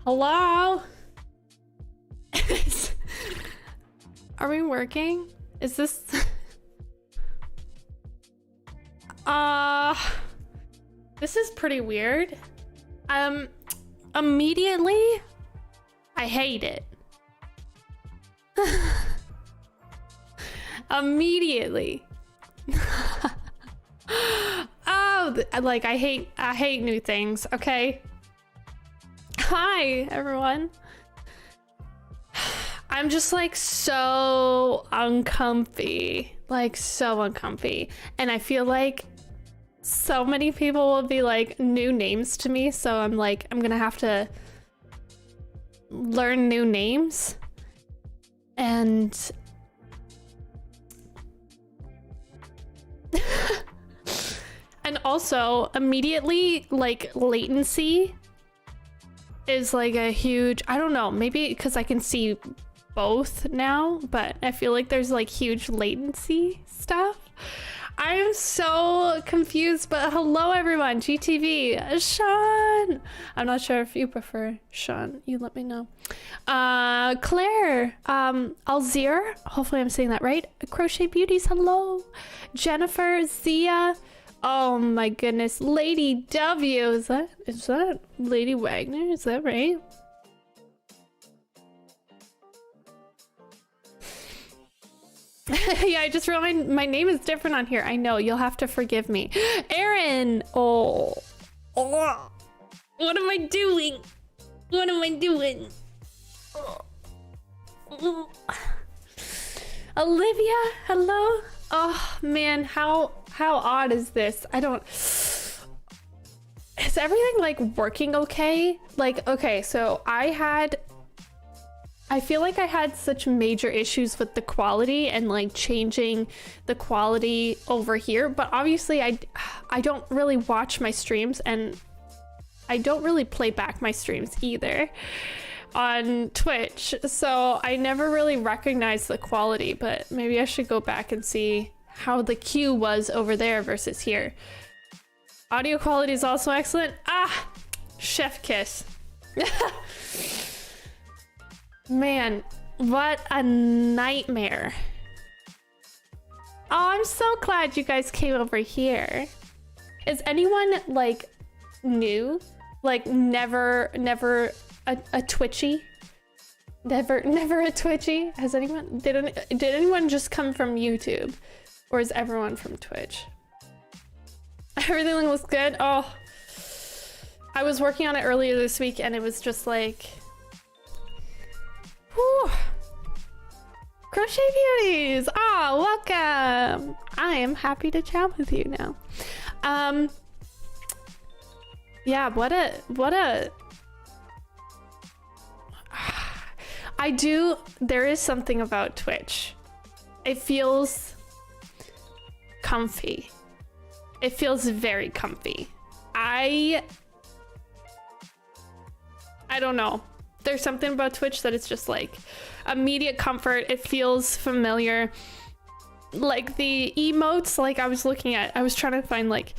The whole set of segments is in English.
Hello? Are we working? Is this... This is pretty weird. Immediately, I hate it. Immediately. Oh, like I hate new things, okay? Hi, everyone. I'm just like so uncomfy, like so uncomfy. And I feel like so many people will be like new names to me. So I'm like, I'm gonna have to learn new names. And and also immediately like latency is like a huge, I don't know, maybe because I can see both now, but I feel like there's like huge latency stuff. I'm so confused, but hello everyone, GTV, Sean. I'm not sure if you prefer Sean, you let me know. Claire, Alzir, hopefully I'm saying that right. Crochet Beauties, hello. Jennifer, Zia, oh my goodness, Lady W, is that Lady Wagner, is that right? Yeah, I just realized my name is different on here. I know, you'll have to forgive me. Aaron! Oh. What am I doing? What am I doing? Olivia, hello? Oh man, how odd is this? I don't... Is everything like working okay? Like, okay, so I feel like I had such major issues with the quality and like changing the quality over here, but obviously I don't really watch my streams and I don't really play back my streams either on Twitch, so I never really recognized the quality, but maybe I should go back and see how the queue was over there versus here. Audio quality is also excellent. Ah, chef kiss. Man, what a nightmare. Oh, I'm so glad you guys came over here. Is anyone like new? Like never a Twitchy? Never a Twitchy? Has anyone, did anyone just come from YouTube? Or is everyone from Twitch? Everything looks good? Oh, I was working on it earlier this week and it was just like, whew. Crochet Beauties! Ah, welcome! I am happy to chat with you now. Yeah, what a... there is something about Twitch. It feels comfy. It feels very comfy. I don't know. There's something about Twitch that it's just like immediate comfort. It feels familiar. Like the emotes, like I was trying to find like,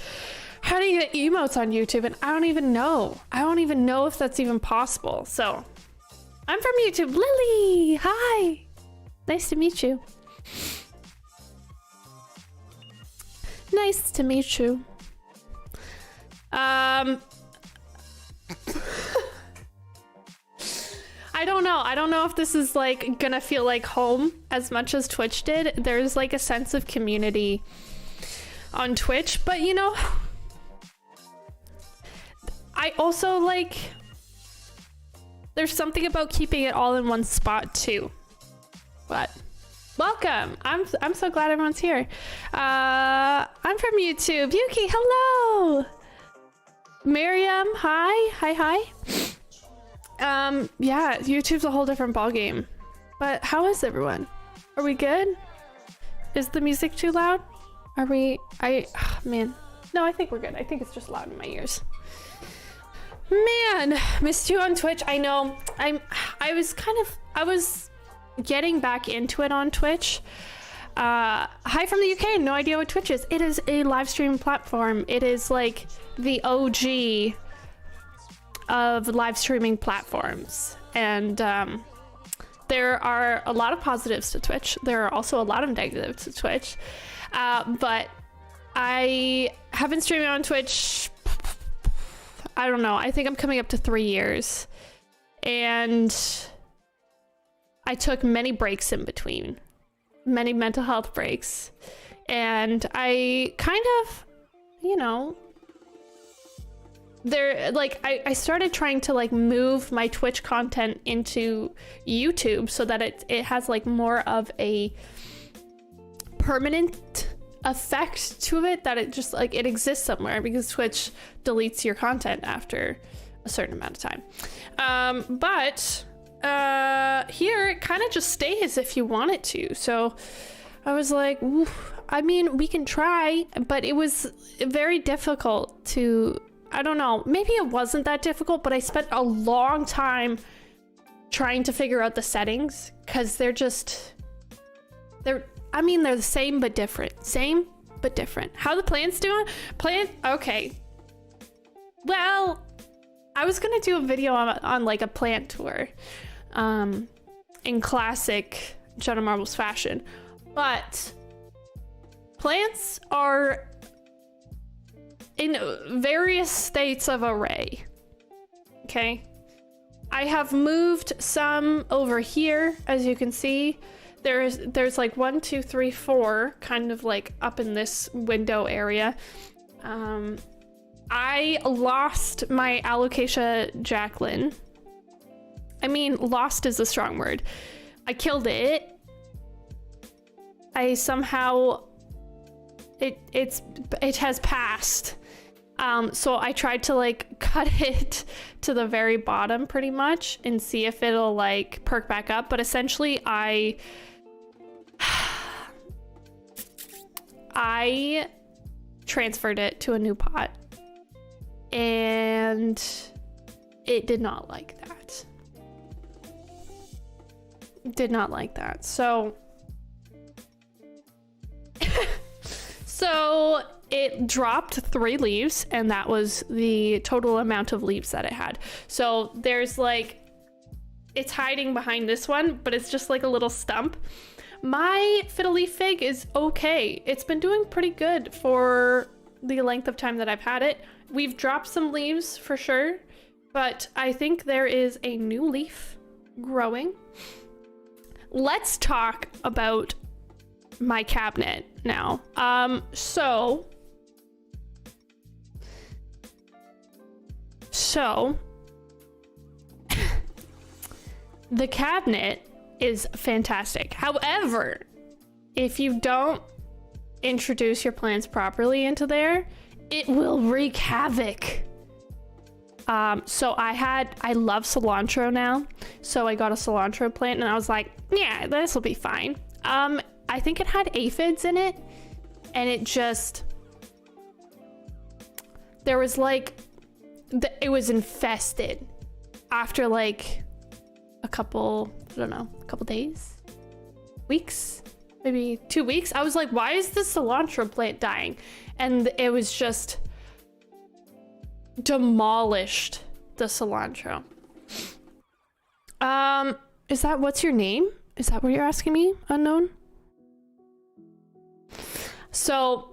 how do you get emotes on YouTube? And I don't even know. I don't even know if that's even possible. So I'm from YouTube. Lily, hi. Nice to meet you. Nice to meet you. I don't know. I don't know if this is like gonna feel like home as much as Twitch did. There's like a sense of community on Twitch, but you know, I also like, there's something about keeping it all in one spot too. But welcome. I'm so glad everyone's here. I'm from YouTube. Yuki, hello. Miriam, hi. Yeah, YouTube's a whole different ballgame. But how is everyone? Are we good? Is the music too loud? Are we, man. No, I think we're good. I think it's just loud in my ears. Man, missed you on Twitch. I know. I was getting back into it on Twitch. Hi from the UK. No idea what Twitch is. It is a live stream platform. It is like the OG of live streaming platforms. And there are a lot of positives to Twitch. There are also a lot of negatives to Twitch. But I have been streaming on Twitch, I don't know, I think I'm coming up to 3 years. And I took many breaks in between, many mental health breaks. And I kind of, you know, I started trying to like move my Twitch content into YouTube so that it has like more of a permanent effect to it, that it just like it exists somewhere, because Twitch deletes your content after a certain amount of time. But here it kind of just stays if you want it to. So I was like, oof, I mean, we can try, but it was very difficult to, I don't know, maybe it wasn't that difficult, but I spent a long time trying to figure out the settings, because they're the same but different. Same but different. How the plants doing? Okay. Well, I was gonna do a video on like a plant tour in classic Jenna Marbles fashion, but plants are in various states of array. Okay, I have moved some over here, as you can see. There's like 1, 2, 3, 4 kind of like up in this window area. I lost my Alocasia Jacqueline. I mean, lost is a strong word. I killed it. I somehow it has passed. So I tried to like cut it to the very bottom pretty much and see if it'll like perk back up. But essentially I transferred it to a new pot and it did not like that. Did not like that. So so it dropped 3 leaves, and that was the total amount of leaves that it had. So there's like, it's hiding behind this one, but it's just like a little stump. My fiddle leaf fig is okay. It's been doing pretty good for the length of time that I've had it. We've dropped some leaves for sure, but I think there is a new leaf growing. Let's talk about my cabinet now. So the cabinet is fantastic. However, if you don't introduce your plants properly into there, it will wreak havoc. So I love cilantro now. So I got a cilantro plant and I was like, yeah, this will be fine. I think it had aphids in it, and it just, there was like, it was infested after like a couple, I don't know, a couple days, weeks, maybe 2 weeks. I was like, why is this cilantro plant dying? And it was just demolished the cilantro. Is that, what's your name? Is that what you're asking me, unknown? So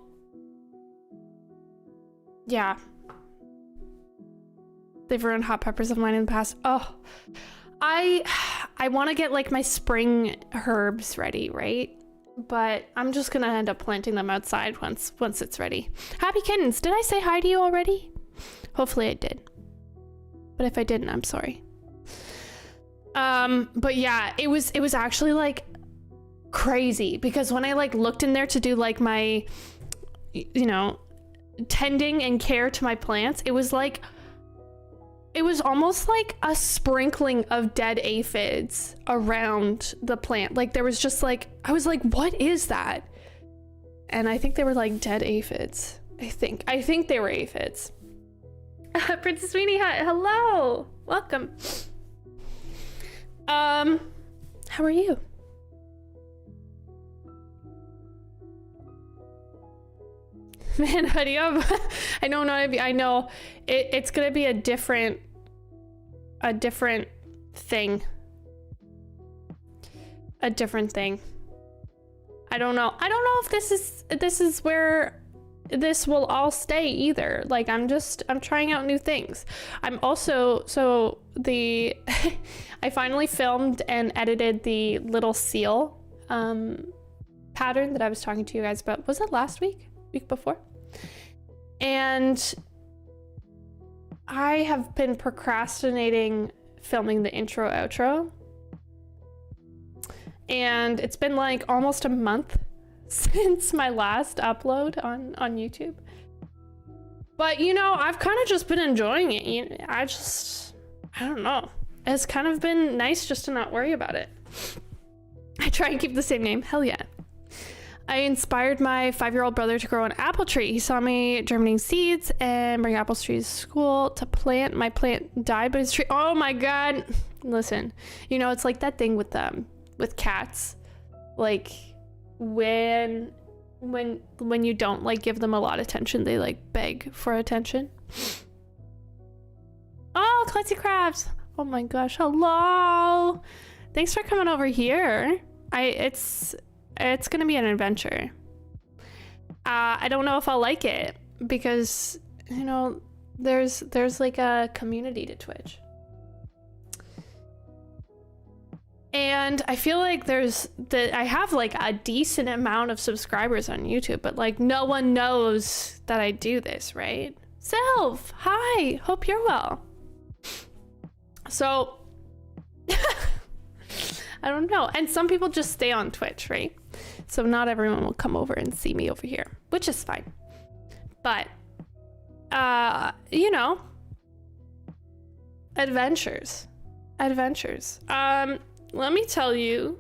yeah, they've ruined hot peppers of mine in the past. Oh, I want to get like my spring herbs ready, right? But I'm just gonna end up planting them outside once it's ready. Happy Kittens, did I say hi to you already? Hopefully I did, but if I didn't, I'm sorry. But yeah, it was actually like crazy, because when I like looked in there to do like my, you know, tending and care to my plants, it was almost like a sprinkling of dead aphids around the plant. Like there was just like, I was like, what is that? And I think they were like dead aphids. I think they were aphids. Princess Sweeney, hello, welcome. How are you? Man, Hoodie, I don't know. I know it's gonna be a different a different thing. A different thing. I don't know if this is where this will all stay either. Like I'm trying out new things. I'm also, I finally filmed and edited the little seal pattern that I was talking to you guys about. Was it last week? Week before? And I have been procrastinating filming the intro outro. And it's been like almost a month since my last upload on YouTube. But you know, I've kind of just been enjoying it. I don't know. It's kind of been nice just to not worry about it. I try and keep the same name. Hell yeah. I inspired my 5-year-old brother to grow an apple tree. He saw me germinating seeds and bring apple trees to school to plant. My plant died, but his tree, oh my God. Listen, you know, it's like that thing with cats. Like when you don't like give them a lot of attention, they like beg for attention. Oh, Clancy Crafts. Oh my gosh, hello. Thanks for coming over here. It's gonna be an adventure. I don't know if I'll like it because, you know, there's like a community to Twitch. And I feel like I have like a decent amount of subscribers on YouTube, but like no one knows that I do this, right? Sylph, hi, hope you're well. So, I don't know. And some people just stay on Twitch, right? So not everyone will come over and see me over here, which is fine. But, you know, adventures. Let me tell you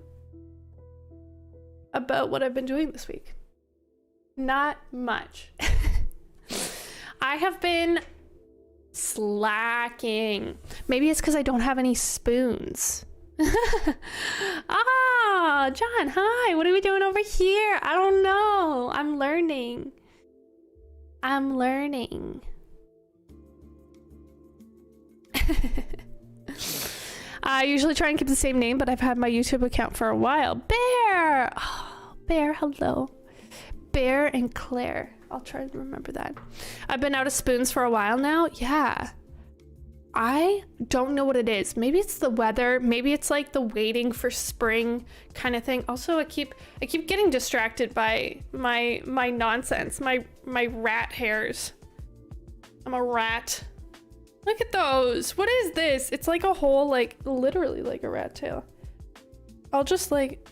about what I've been doing this week. Not much. I have been slacking. Maybe it's because I don't have any spoons. Ah, John, hi. What are we doing over here? I don't know. I'm learning. I usually try and keep the same name, but I've had my YouTube account for a while. Bear! Oh, Bear, hello. Bear and Claire. I'll try to remember that. I've been out of spoons for a while now. Yeah. I don't know what it is. Maybe it's the weather. Maybe it's like the waiting for spring kind of thing. Also, I keep getting distracted by my nonsense, my rat hairs. I'm a rat. Look at those. What is this? It's like a whole, like, literally like a rat tail. I'll just like,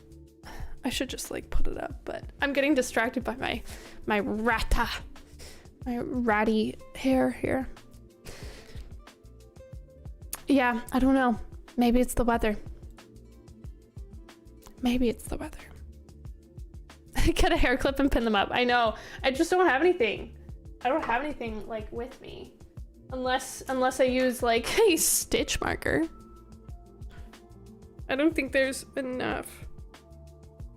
I should just like put it up, but I'm getting distracted by my ratty hair here. Yeah, I don't know. Maybe it's the weather. Get a hair clip and pin them up. I know. I just don't have anything. I don't have anything like with me. Unless I use like a stitch marker. I don't think there's enough.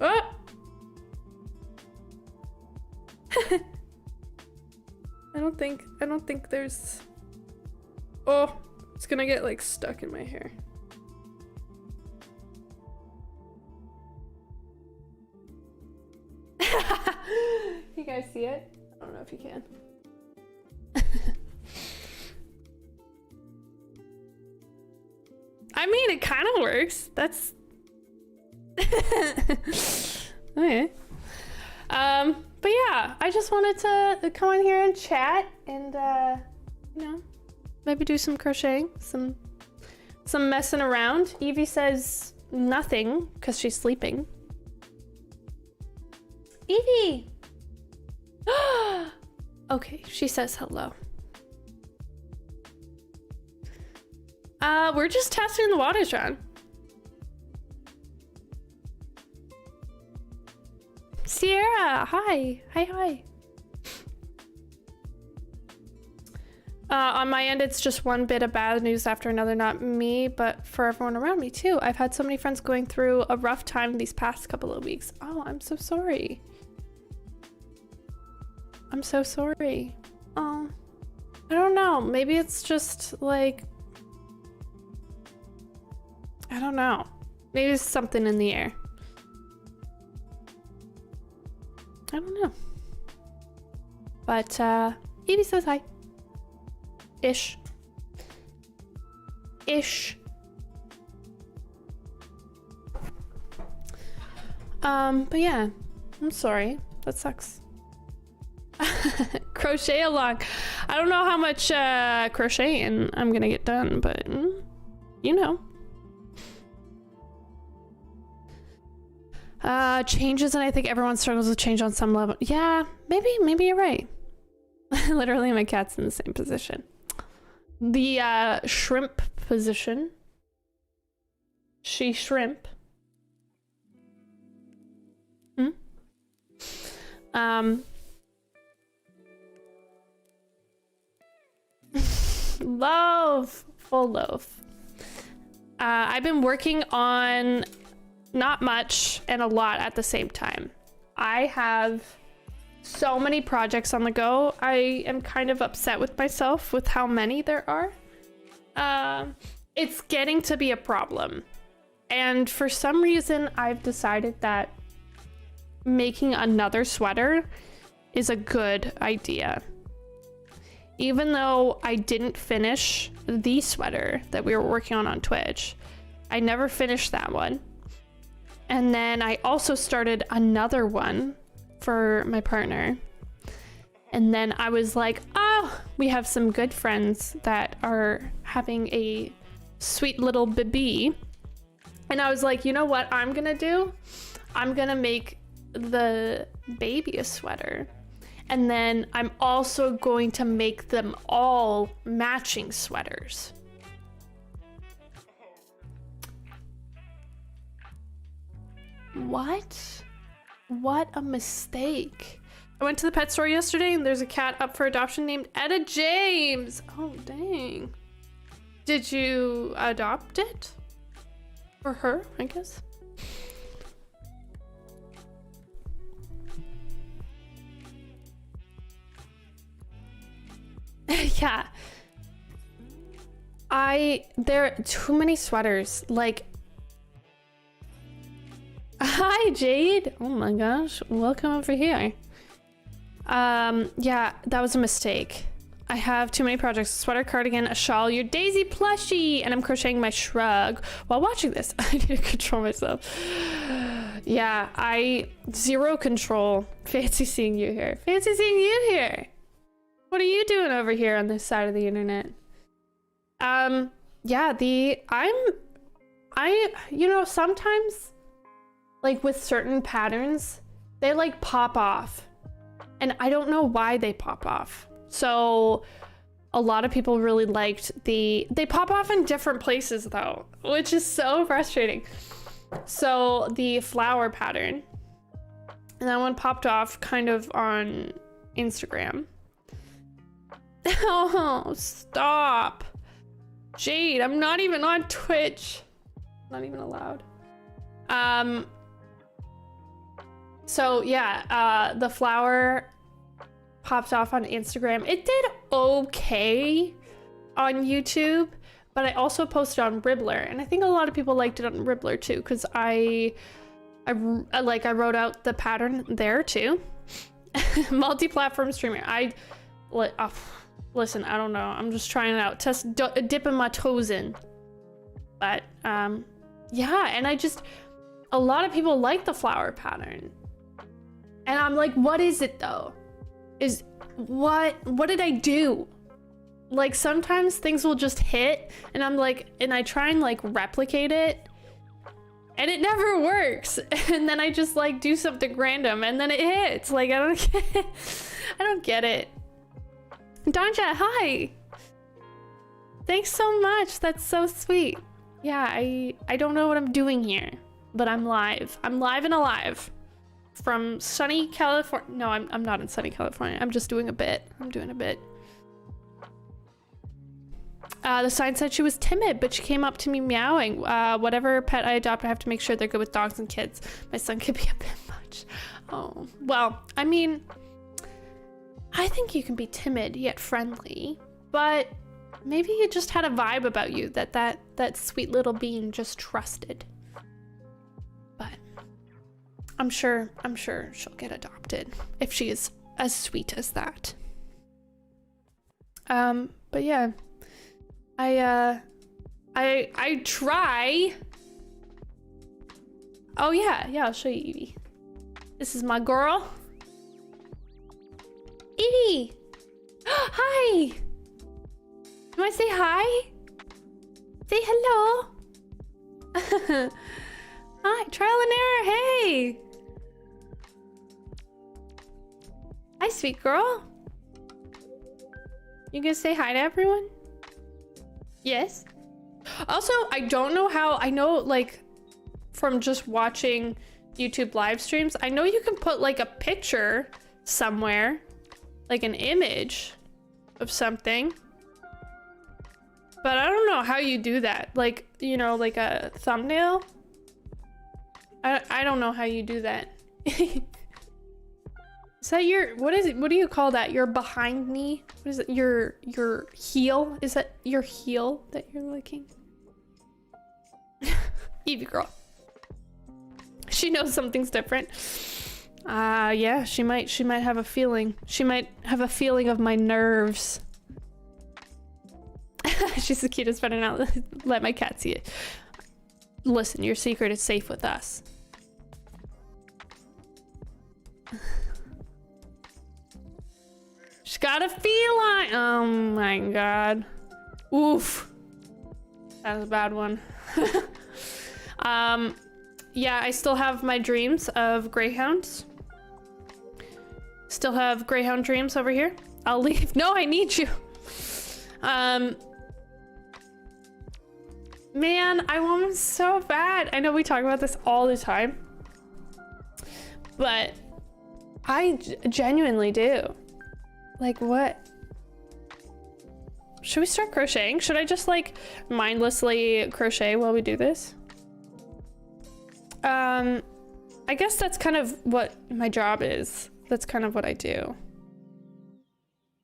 Oh! I don't think there's... Oh, it's gonna get like stuck in my hair. You guys see it? I don't know if you can. I mean, it kind of works. That's okay. But yeah, I just wanted to come in here and chat and you know, maybe do some crocheting, some messing around. Evie says nothing because she's sleeping. Evie! Okay, she says hello. We're just testing the waters, John. Sierra, hi. Hi. On my end, it's just one bit of bad news after another, not me, but for everyone around me too. I've had so many friends going through a rough time these past couple of weeks. Oh, I'm so sorry. I'm so sorry. Oh, I don't know. Maybe it's just like, I don't know. Maybe there's something in the air. I don't know. But Evie says hi. Ish. Ish. But yeah, I'm sorry. That sucks. Crochet along. I don't know how much crocheting I'm gonna get done, but you know. Changes, and I think everyone struggles with change on some level. Yeah, maybe you're right. Literally, my cat's in the same position. The shrimp position. She shrimp. Loaf, full loaf. I've been working on not much and a lot at the same time. I have so many projects on the go. I am kind of upset with myself with how many there are. It's getting to be a problem. And for some reason, I've decided that making another sweater is a good idea. Even though I didn't finish the sweater that we were working on Twitch, I never finished that one. And then I also started another one for my partner. And then I was like, oh, we have some good friends that are having a sweet little baby. And I was like, you know what I'm gonna do? I'm gonna make the baby a sweater. And then I'm also going to make them all matching sweaters. What? What a mistake. I went to the pet store yesterday and there's a cat up for adoption named Etta James. Oh, dang. Did you adopt it? For her, I guess? Yeah. There are too many sweaters. Like, hi, Jade. Oh my gosh. Welcome over here. Yeah, that was a mistake. I have too many projects: a sweater, cardigan, a shawl, your Daisy plushie, and I'm crocheting my shrug while watching this. I need to control myself. Yeah, zero control. Fancy seeing you here. Fancy seeing you here. What are you doing over here on this side of the internet? Yeah, you know, sometimes, like with certain patterns, they like pop off. And I don't know why they pop off. So a lot of people really liked they pop off in different places though, which is so frustrating. So the flower pattern, and that one popped off kind of on Instagram. Oh, stop. Jade, I'm not even on Twitch. Not even allowed. So yeah, the flower popped off on Instagram. It did okay on YouTube, but I also posted on Ribbler, and I think a lot of people liked it on Ribbler too, because I wrote out the pattern there too. Multi-platform streamer. Listen, I don't know. I'm just trying it out. Dipping my toes in. But yeah, and a lot of people like the flower pattern. And I'm like, what is it though? What did I do? Like sometimes things will just hit and I'm like, and I try and like replicate it and it never works. And then I just like do something random and then it hits. Like I don't get it. Danja, hi. Thanks so much. That's so sweet. Yeah, I don't know what I'm doing here, but I'm live. I'm live and alive. From sunny California. No, I'm not in sunny California. I'm just doing a bit. I'm doing a bit. The sign said she was timid, but she came up to me meowing. Whatever pet I adopt, I have to make sure they're good with dogs and kids. My son could be a bit much. Oh, well, I mean, I think you can be timid yet friendly, but Maybe it just had a vibe about you that sweet little being just trusted. But I'm sure she'll get adopted if she is as sweet as that. But yeah, I try. Oh yeah, I'll show you Evie. This is my girl. Evie! Hi! You wanna say hi? Say hello. Hi, trial and error, hey! Hi, sweet girl. You gonna say hi to everyone? Yes. Also, I don't know how, I know like from just watching YouTube live streams, I know you can put like a picture somewhere, like an image of something. But I don't know how you do that. Like, you know, like a thumbnail. I don't know how you do that. Is that your, what is it? What do you call that? Your behind knee? What is it? Your heel? Is that your heel that you're licking? Evie girl. She knows something's different. Yeah, she might have a feeling. She might have a feeling of my nerves. She's the cutest, better not let my cat see it. Listen, your secret is safe with us. She's got a feline. Oh my god. Oof. That was a bad one. Yeah, I still have my dreams of greyhounds. Still have greyhound dreams over here. I'll leave. No, I need you. Man, I want them so bad. I know we talk about this all the time, but I genuinely do. Like, what? Should we start crocheting? Should I just like mindlessly crochet while we do this? I guess that's kind of what my job is. That's kind of what I do.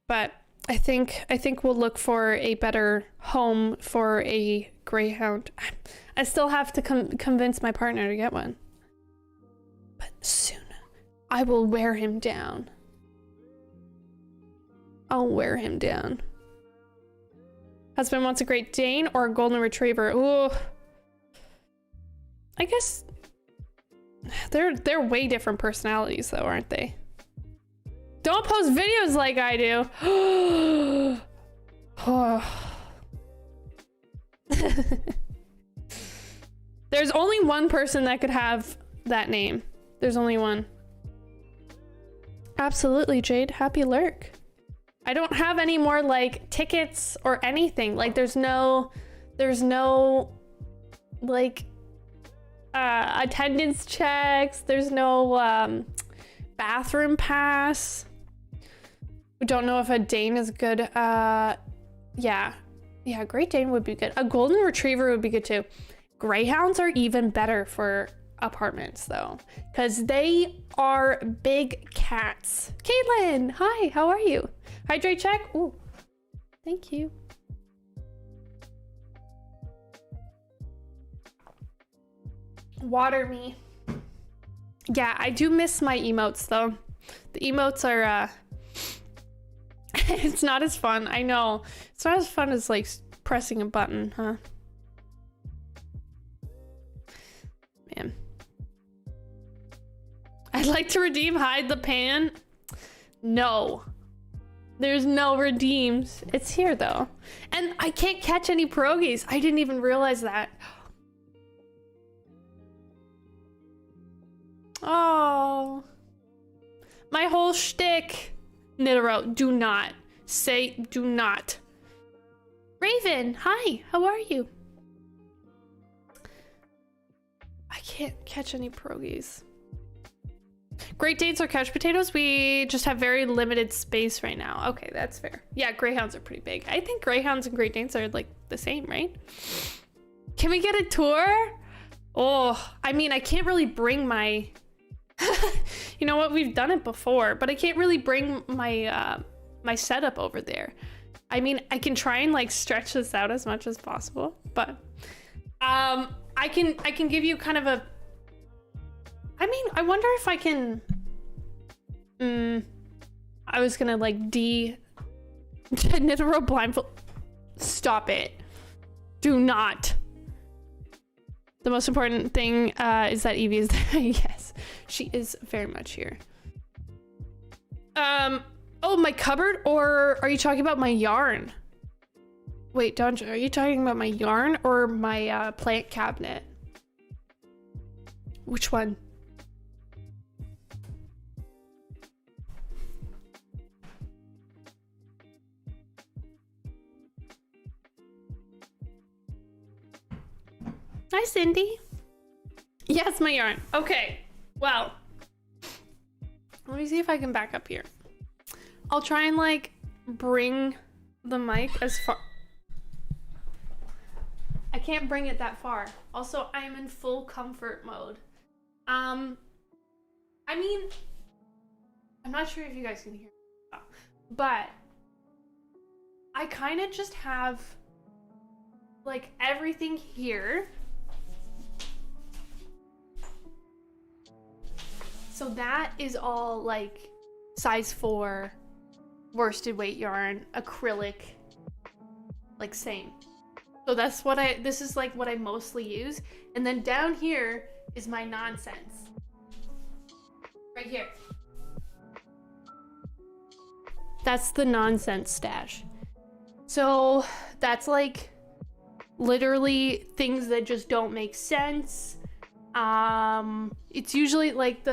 But I think we'll look for a better home for a greyhound. I still have to convince my partner to get one. But soon, I will wear him down. I'll wear him down. Husband wants a Great Dane or a Golden Retriever. Ooh. I guess they're way different personalities though, aren't they? Don't post videos like I do. There's only one person that could have that name. There's only one. Absolutely, Jade. Happy lurk. I don't have any more like tickets or anything. Like there's no like attendance checks. There's no bathroom pass. We don't know if a Dane is good. Yeah, Great Dane would be good. A Golden Retriever would be good too. Greyhounds are even better for apartments though, because they are big cats. Caitlin, hi, how are you? Hydrate check. Ooh, thank you. Water me. Yeah, I do miss my emotes though. The emotes are it's not as fun. I know. It's not as fun as like pressing a button, huh? Man. I'd like to redeem Hide the Pan. No. There's no redeems. It's here though. And I can't catch any pierogies. I didn't even realize that. Oh. My whole shtick. Nitaro, do not. Say do not. Raven, hi, how are you? I can't catch any pierogies. Great Danes or couch potatoes? We just have very limited space right now. Okay, that's fair. Yeah, greyhounds are pretty big. I think greyhounds and Great Danes are like the same, right? Can we get a tour? Oh, I mean, I can't really bring my... You know what? We've done it before, but I can't really bring my my setup over there. I mean, I can try and like stretch this out as much as possible, but I can give you kind of a, I mean, I wonder if I can, I was gonna like knit a rope blindfold. Stop it. Do not. The most important thing is that Evie is there. Yes, she is very much here. Oh, my cupboard, or are you talking about my yarn? Wait, Don, are you talking about my yarn or my plant cabinet? Which one? Hi, Cindy. Yes, my yarn. Okay, well, let me see if I can back up here. I'll try and like bring the mic as far. I can't bring it that far. Also, I'm in full comfort mode. I mean, I'm not sure if you guys can hear me, but I kind of just have like everything here. So that is all like size 4 worsted weight yarn, acrylic, like same. So that's what this is like what I mostly use. And then down here is my nonsense. Right here. That's the nonsense stash. So that's like literally things that just don't make sense. It's usually like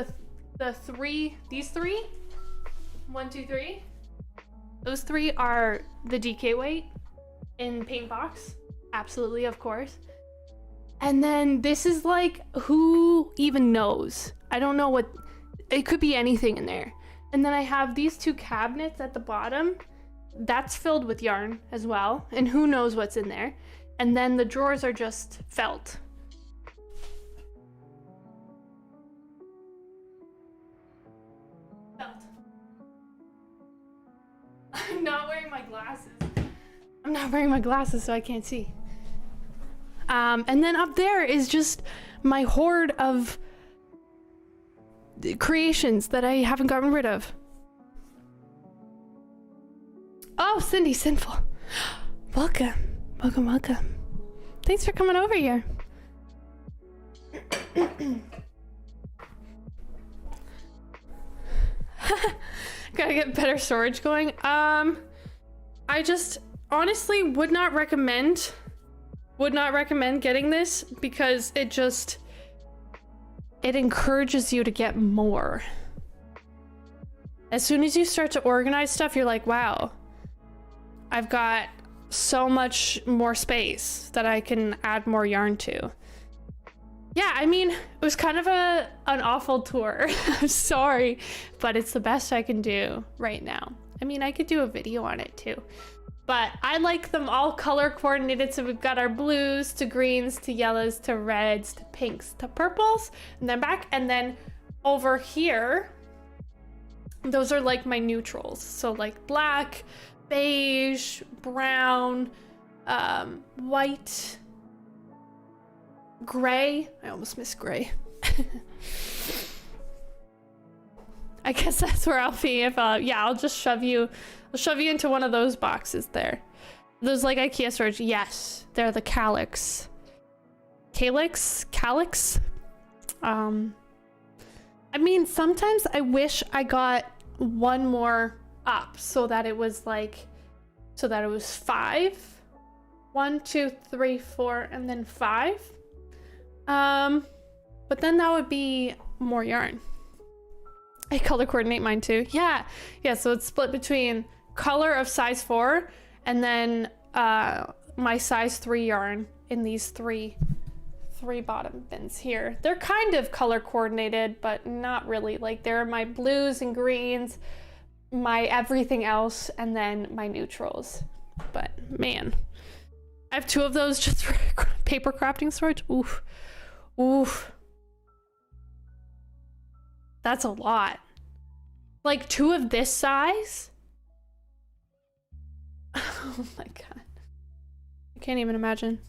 these three, 1, 2, 3. Those 3 are the DK weight in paint box. Absolutely, of course. And then this is like, who even knows? I don't know what, it could be anything in there. And then I have these 2 cabinets at the bottom. That's filled with yarn as well. And who knows what's in there. And then the drawers are just felt. I'm not wearing my glasses. I'm not wearing my glasses, so I can't see. And then up there is just my hoard of creations that I haven't gotten rid of. Oh, Cindy Sinful. Welcome. Welcome, welcome. Thanks for coming over here. Gotta get better storage going. I just honestly would not recommend getting this because it encourages you to get more. As soon as you start to organize stuff, you're like, wow, I've got so much more space that I can add more yarn to. Yeah, I mean, it was kind of an awful tour. I'm sorry, but it's the best I can do right now. I mean, I could do a video on it too, but I like them all color coordinated. So we've got our blues to greens to yellows to reds to pinks to purples, and then back. And then over here, those are like my neutrals. So like black, beige, brown, white, gray. I almost missed gray. I guess that's where I'll be if yeah, I'll shove you into one of those boxes there. Those like IKEA storage. Yes, they're the Calyx. I mean, sometimes I wish I got one more up so that it was 5. 1, 2, 3, 4, and then 5. But then that would be more yarn. I color coordinate mine too. Yeah, so it's split between color of size 4 and then my size 3 yarn in these three bottom bins here. They're kind of color coordinated, but not really. Like they're my blues and greens, my everything else, and then my neutrals. But man, I have 2 of those just for paper crafting storage. Oof. That's a lot. Like 2 of this size? Oh my god. I can't even imagine.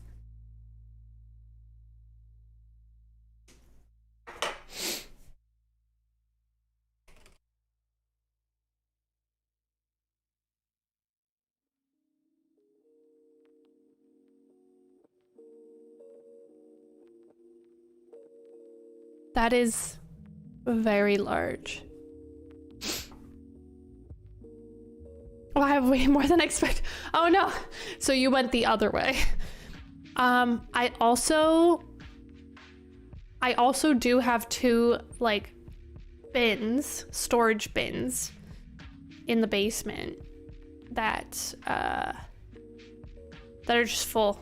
That is very large. Oh, I have way more than I expect. Oh no. So you went the other way. I also do have 2 like bins, storage bins in the basement that are just full.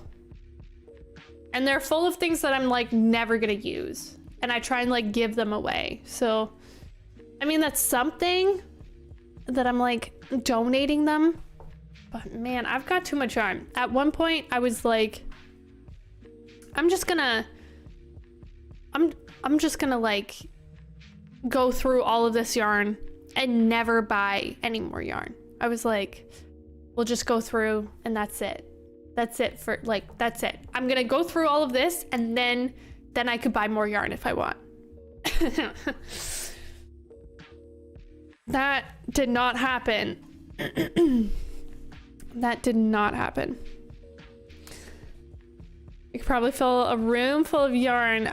And they're full of things that I'm like never gonna use. And I try and like give them away. So, I mean, that's something that I'm like donating them. But man, I've got too much yarn. At one point I was like, I'm just gonna like go through all of this yarn and never buy any more yarn. I was like, we'll just go through and that's it. That's it for like, that's it. I'm gonna go through all of this and then I could buy more yarn if I want. That did not happen. That did not happen. You could probably fill a room full of yarn,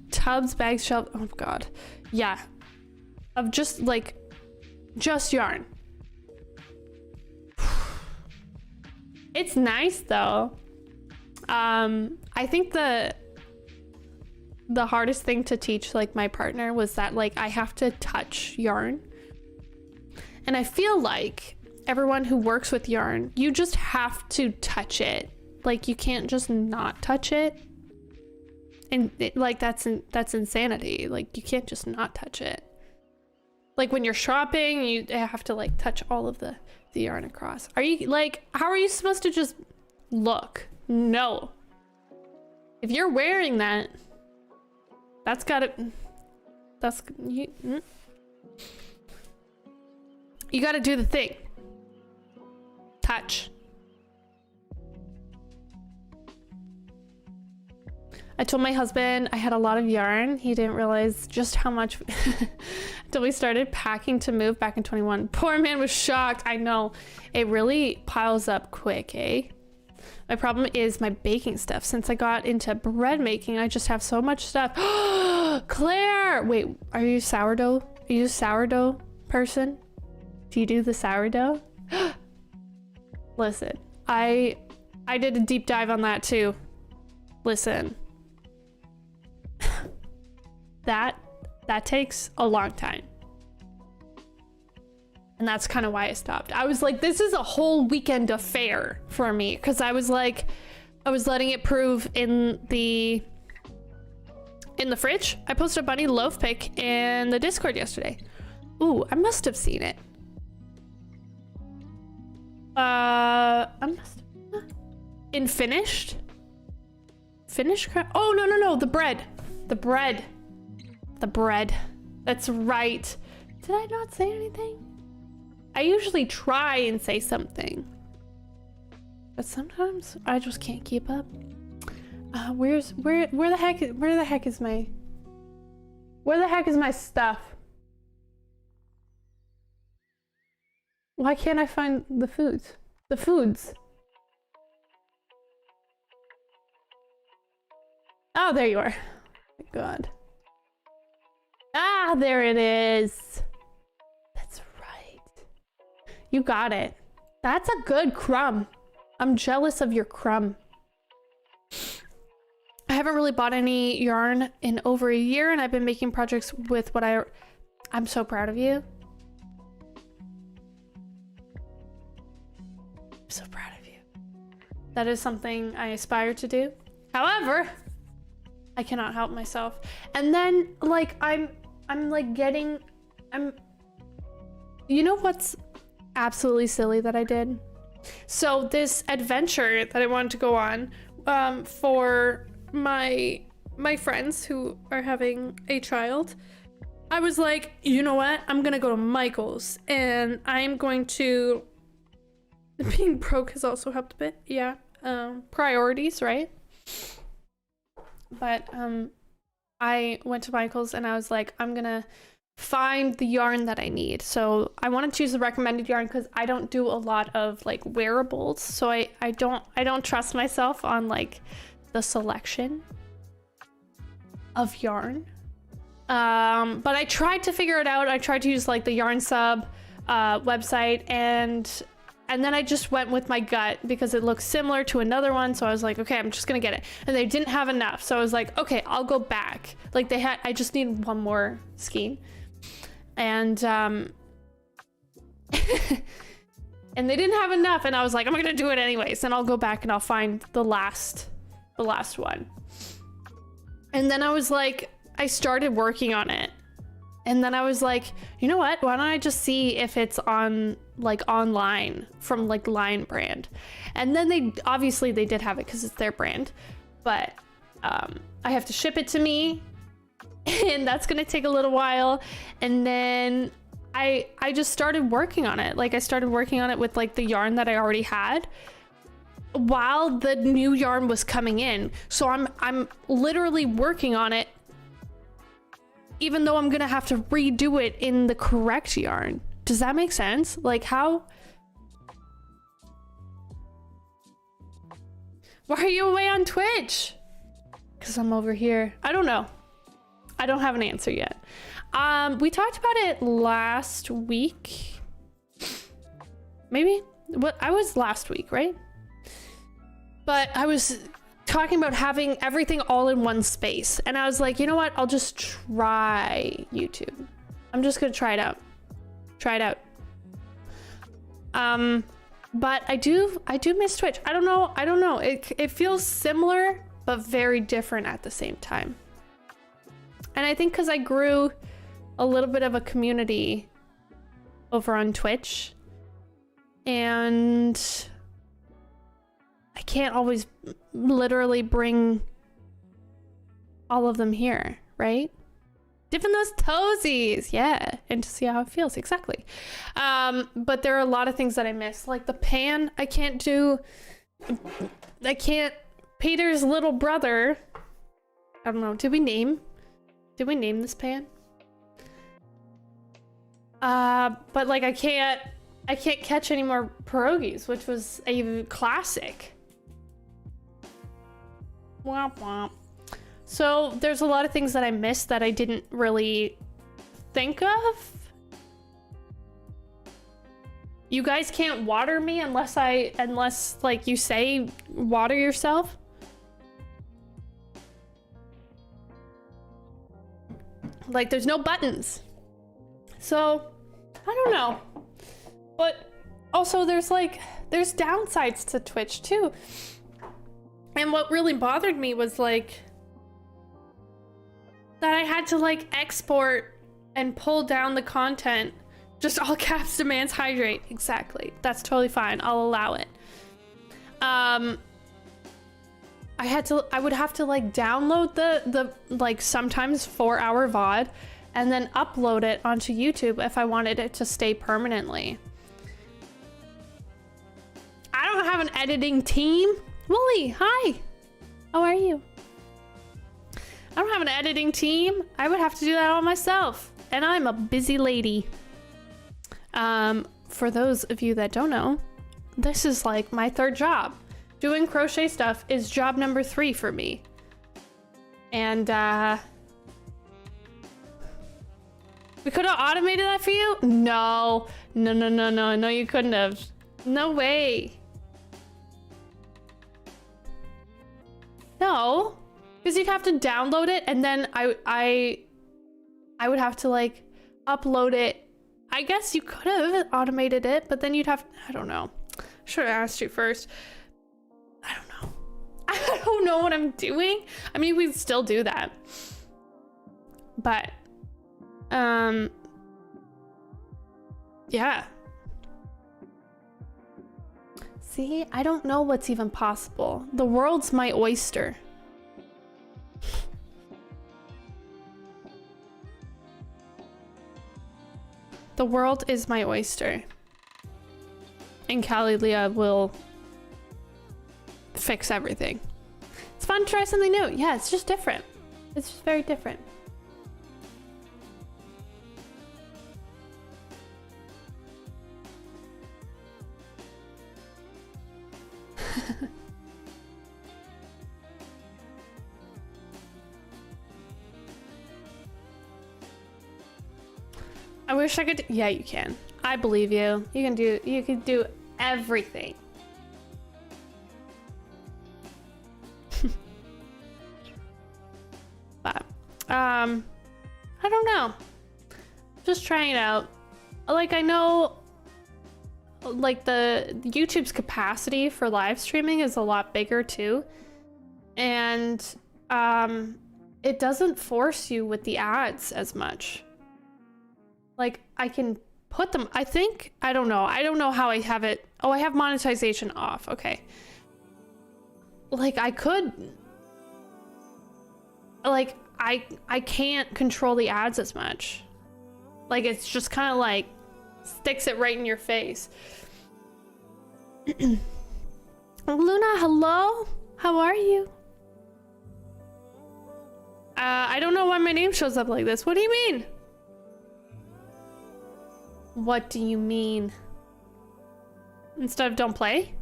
tubs, bags, shelves. Oh god. Yeah. Of just like, just yarn. It's nice though. I think the hardest thing to teach like my partner was that like I have to touch yarn. And I feel like everyone who works with yarn, you just have to touch it. Like you can't just not touch it. And like that's insanity. Like you can't just not touch it. Like when you're shopping, you have to like touch all of the yarn across. Are you like, how are you supposed to just look? No. If you're wearing that, that's gotta, that's, you gotta do the thing. Touch. I told my husband I had a lot of yarn. He didn't realize just how much until we started packing to move back in 21. Poor man was shocked. I know. It really piles up quick, eh? My problem is my baking stuff. Since I got into bread making, I just have so much stuff. Claire! Wait, are you sourdough? Are you a sourdough person? Do you do the sourdough? Listen, I did a deep dive on that too. Listen. That takes a long time. And that's kind of why I stopped. I was like, this is a whole weekend affair for me. Cause I was like, I was letting it prove in the fridge. I posted a bunny loaf pic in the Discord yesterday. Ooh, I must have seen it. I must have. In finished? Finished crap? Oh, no. The bread. The bread. That's right. Did I not say anything? I usually try and say something, but sometimes I just can't keep up. Where the heck is my stuff? Why can't I find the foods? The foods. Oh, there you are. Oh my God. Ah, there it is. That's right. You got it. That's a good crumb. I'm jealous of your crumb. I haven't really bought any yarn in over a year, and I've been making projects with what I'm so proud of you. I'm so proud of you. That is something I aspire to do. However, I cannot help myself. And then like I'm you know what's absolutely silly that I did? So this adventure that I wanted to go on for my friends who are having a child, I was like, you know what? I'm gonna go to Michael's and I'm going to Being broke has also helped a bit. Yeah. Priorities, right? But I went to Michael's and I was like, I'm gonna find the yarn that I need. So I want to choose the recommended yarn because I don't do a lot of like wearables. So I don't trust myself on like the selection of yarn. But I tried to figure it out. I tried to use like the Yarn Sub website, and then I just went with my gut because it looks similar to another one. So I was like, okay, I'm just gonna get it. And they didn't have enough. So I was like, okay, I'll go back. Like I just need one more skein. And and they didn't have enough. And I was like, I'm gonna do it anyways. And I'll go back and I'll find the last one. And then I was like, I started working on it. And then I was like, you know what? Why don't I just see if it's on like online from like Lion Brand? And then they did have it because it's their brand, but I have to ship it to me, and that's gonna take a little while. And then I just started working on it. Like I started working on it with like the yarn that I already had while the new yarn was coming in. So I'm literally working on it, even though I'm gonna have to redo it in the correct yarn. Does that make sense? Like how? Why are you away on Twitch? Because I'm over here. I don't know. I don't have an answer yet. We talked about it last week. Maybe? What? I was last week, right? But I was talking about having everything all in one space. And I was like, you know what? I'll just try YouTube. I'm just gonna try it out. Try it out. But I do miss Twitch. I don't know. It feels similar, but very different at the same time. And I think because I grew a little bit of a community over on Twitch, and I can't always literally bring all of them here, right? Dipping those toesies, yeah, and to see how it feels, exactly. But there are a lot of things that I miss, like the pan. I can't. Peter's little brother. I don't know. Did we name this pan? But like I can't catch any more pierogies, which was a classic. Womp womp. So there's a lot of things that I missed that I didn't really think of. You guys can't water me unless like you say water yourself. Like there's no buttons. So I don't know. But also there's downsides to Twitch too. And what really bothered me was like that I had to like export and pull down the content. Just all caps demands hydrate. Exactly. That's totally fine. I'll allow it. I would have to like download the like sometimes 4-hour VOD and then upload it onto YouTube if I wanted it to stay permanently. I don't have an editing team. Wooly, hi. How are you? I don't have an editing team. I would have to do that all myself. And I'm a busy lady. For those of you that don't know, this is like my third job. Doing crochet stuff is job number 3 for me. And we could have automated that for you? No, you couldn't have. No way. No, because you'd have to download it and then I would have to like upload it. I guess you could have automated it, but then you'd have, I don't know. Should have asked you first. I don't know. I don't know what I'm doing. I mean, we still do that. But, yeah. See, I don't know what's even possible. The world's my oyster. The world is my oyster. and Callie will fix everything. It's fun to try something new. Yeah, it's just different. It's just very different. I wish I could. Yeah, you can. I believe you. You can do everything. But I don't know. Just trying it out. Like, I know like the YouTube's capacity for live streaming is a lot bigger too. And it doesn't force you with the ads as much. Like, I can put them, I don't know how I have it. Oh, I have monetization off. Okay. Like, I could, like, I can't control the ads as much. Like, it's just kind of like sticks it right in your face. Luna, hello? How are you? I don't know why my name shows up like this. What do you mean? What do you mean? Instead of don't play?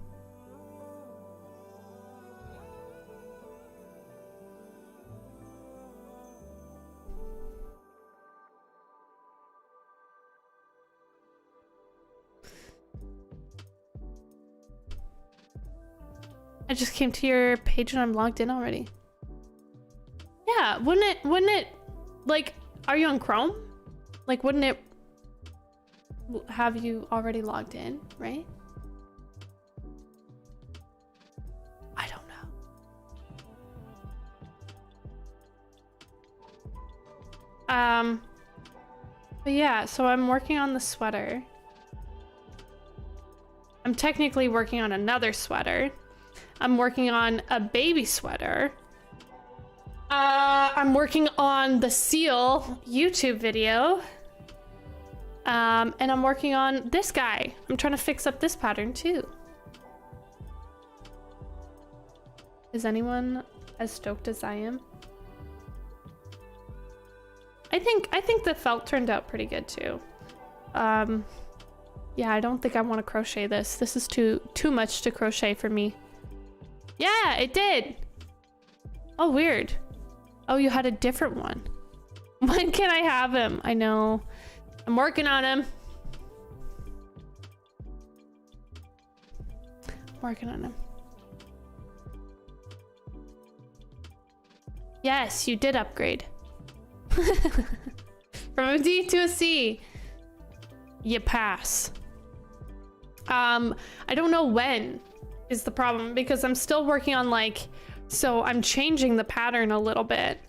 I just came to your page and I'm logged in already. Yeah, wouldn't it, like, are you on Chrome? Like, wouldn't it have you already logged in, right? I don't know. But yeah, so I'm working on the sweater. I'm technically working on another sweater. I'm working on a baby sweater. I'm working on the seal YouTube video. And I'm working on this guy. I'm trying to fix up this pattern too. Is anyone as stoked as I am? I think the felt turned out pretty good too. Yeah, I don't think I want to crochet this. This is too much to crochet for me. Yeah, it did. Oh, weird. Oh, you had a different one. When can I have him? I know. I'm working on him. Working on him. Yes, you did upgrade. From a D to a C. You pass. I don't know when is the problem because I'm still working on like, so I'm changing the pattern a little bit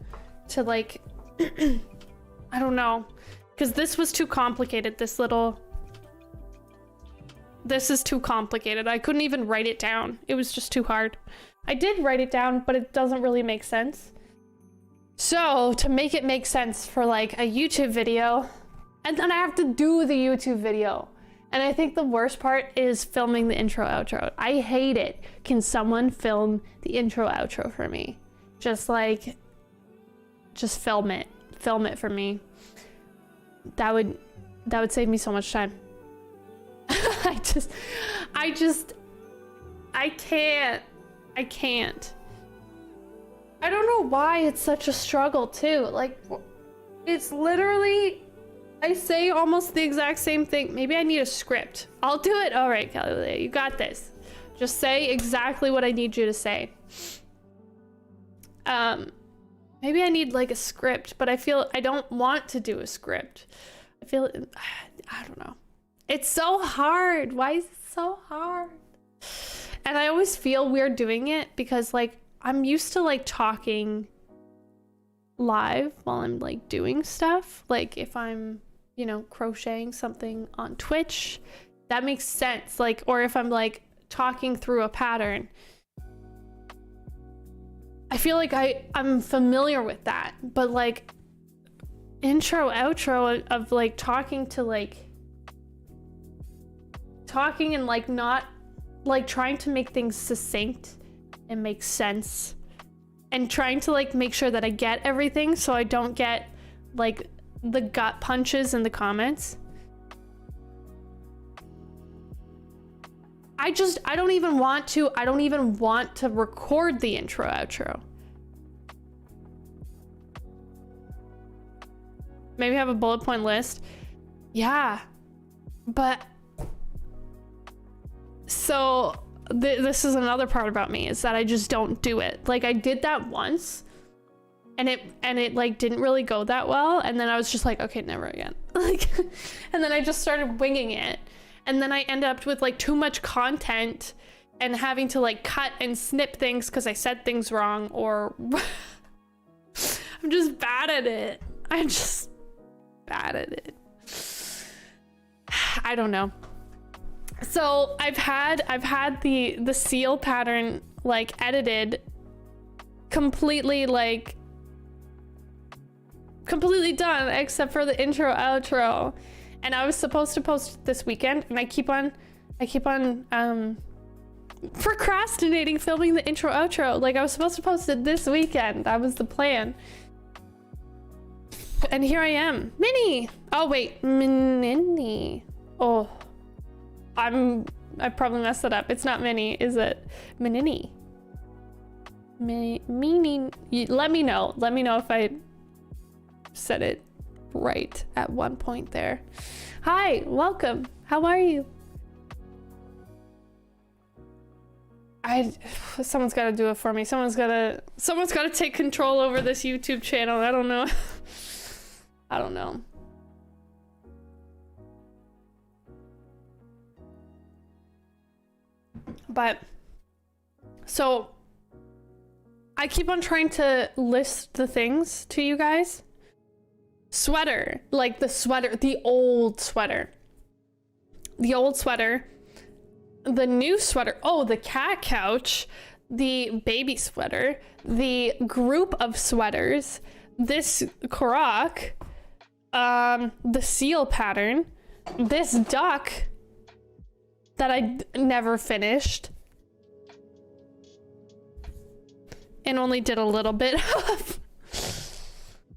to like, I don't know. Because this was too complicated, this is too complicated. I couldn't even write it down. It was just too hard. I did write it down, but it doesn't really make sense. So to make it make sense for like a YouTube video, and then I have to do the YouTube video. And I think the worst part is filming the intro outro. I hate it. Can someone film the intro outro for me? Just film it. Film it for me. That would save me so much time. I can't. I don't know why it's such a struggle too. Like, it's literally, I say almost the exact same thing. Maybe I need a script. I'll do it. All right, Callie, you got this. Just say exactly what I need you to say. Maybe I need like a script, but I feel I don't want to do a script. I feel, I don't know. It's so hard. Why is it so hard? And I always feel weird doing it because like I'm used to like talking live while I'm like doing stuff. Like if I'm, you know, crocheting something on Twitch, that makes sense. Like, or if I'm like talking through a pattern. I feel like I'm familiar with that, but like intro outro of like talking to talking and like not like trying to make things succinct and make sense, and trying to like make sure that I get everything so I don't get like the gut punches in the comments. I don't even want to record the intro outro. Maybe have a bullet point list. Yeah, but so this is another part about me, is that I just don't do it. Like I did that once and it like didn't really go that well, and then I was just like, okay, never again. Like, and then I just started winging it, and then I ended up with like too much content and having to like cut and snip things because I said things wrong, or I'm just bad at it. I'm just bad at it. I don't know. So I've had the seal pattern like edited completely done except for the intro outro, and I was supposed to post this weekend, and I keep on procrastinating filming the intro outro. Like I was supposed to post it this weekend. That was the plan. And here I am. Minnie. Oh wait, Minnie. Oh, I probably messed it up. It's not Minnie, is it? Minnie. Meaning. Let me know. Let me know if I said it right at one point there. Hi, welcome. How are you? Someone's got to do it for me. Someone's got to take control over this YouTube channel. I don't know. I don't know. But so I keep on trying to list the things to you guys. Sweater, like the sweater, the old sweater, the new sweater. Oh, the cat couch, the baby sweater, the group of sweaters, this croc, the seal pattern, this duck that I never finished and only did a little bit of.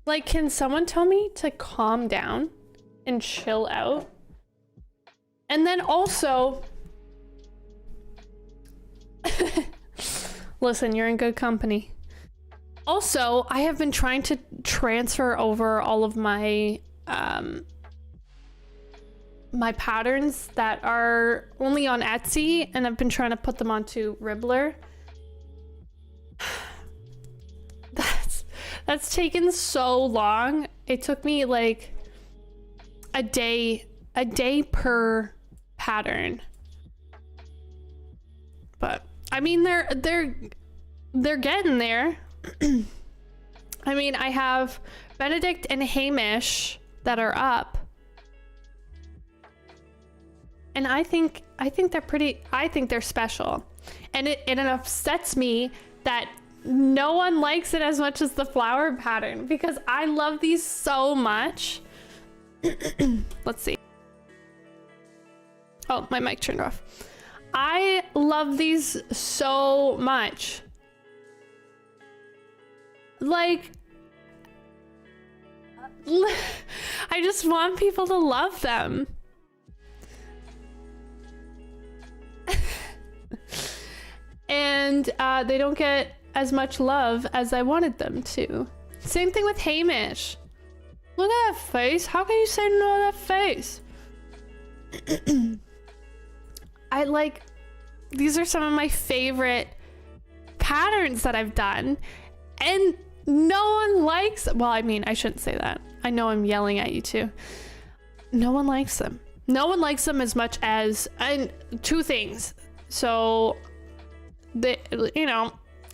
Like, can someone tell me to calm down and chill out? And then also, listen, you're in good company. Also, I have been trying to transfer over all of my my patterns that are only on Etsy, and I've been trying to put them onto Ribbler. That's taken so long. It took me like a day per pattern. But I mean, they're getting there. I mean, I have Benedict and Hamish that are up. And I think they're special. And it upsets me that no one likes it as much as the flower pattern, because I love these so much. Let's see. Oh, my mic turned off. I love these so much. Like, I just want people to love them. And they don't get as much love as I wanted them to. Same thing with Hamish. Look at that face. How can you say no to that face? I like, these are some of my favorite patterns that I've done, and no one likes, well, I mean, I shouldn't say that. I know I'm yelling at you too. No one likes them. No one likes them as much as, and two things. So, you know,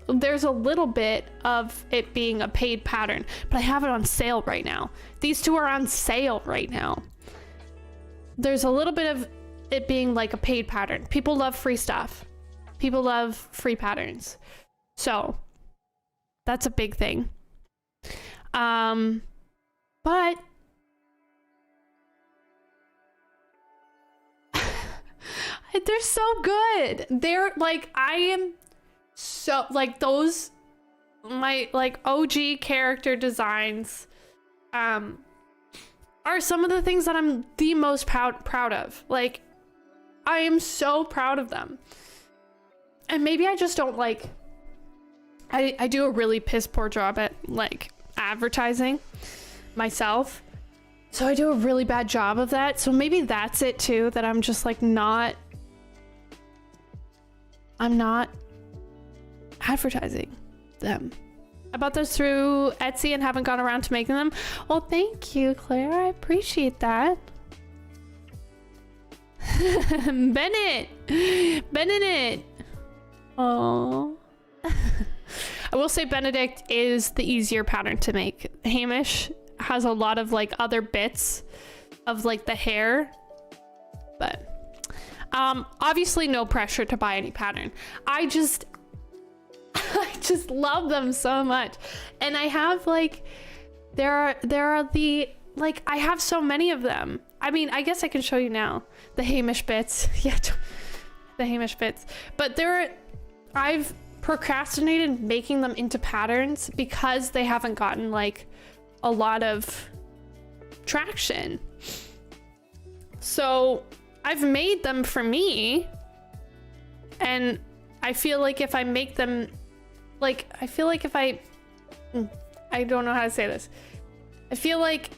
there's a little bit of it being a paid pattern, but I have it on sale right now. These two are on sale right now. There's a little bit of it being like a paid pattern. People love free stuff. People love free patterns. So that's a big thing. But They're so good. They're like, I am so like those, my like OG character designs are some of the things that I'm the most proud of. Like, I am so proud of them. And maybe I just don't like, I do a really piss poor job at like advertising myself. So I do a really bad job of that. So maybe that's it too, that I'm just like I'm not advertising them. I bought those through Etsy and haven't gone around to making them. Well, thank you, Claire. I appreciate that. Bennett. Oh. I will say Benedict is the easier pattern to make. Hamish has a lot of like other bits of like the hair, but obviously no pressure to buy any pattern. I just love them so much. And I have like, there are the, like, I have so many of them. I mean, I guess I can show you now the Hamish bits. Yeah, the Hamish bits. But I've procrastinated making them into patterns because they haven't gotten like a lot of traction. So I've made them for me, and I feel like if I make them, like, I feel like if I don't know how to say this. I feel like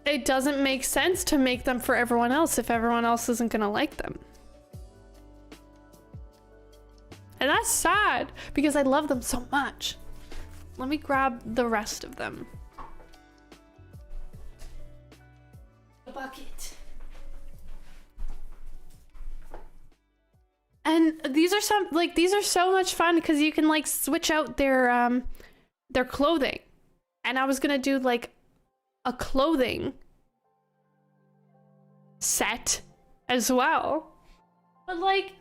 it doesn't make sense to make them for everyone else if everyone else isn't gonna like them. And that's sad because I love them so much. Let me grab the rest of them. A bucket. And these are so much fun because you can like switch out their clothing. And I was gonna do like a clothing set as well. But like,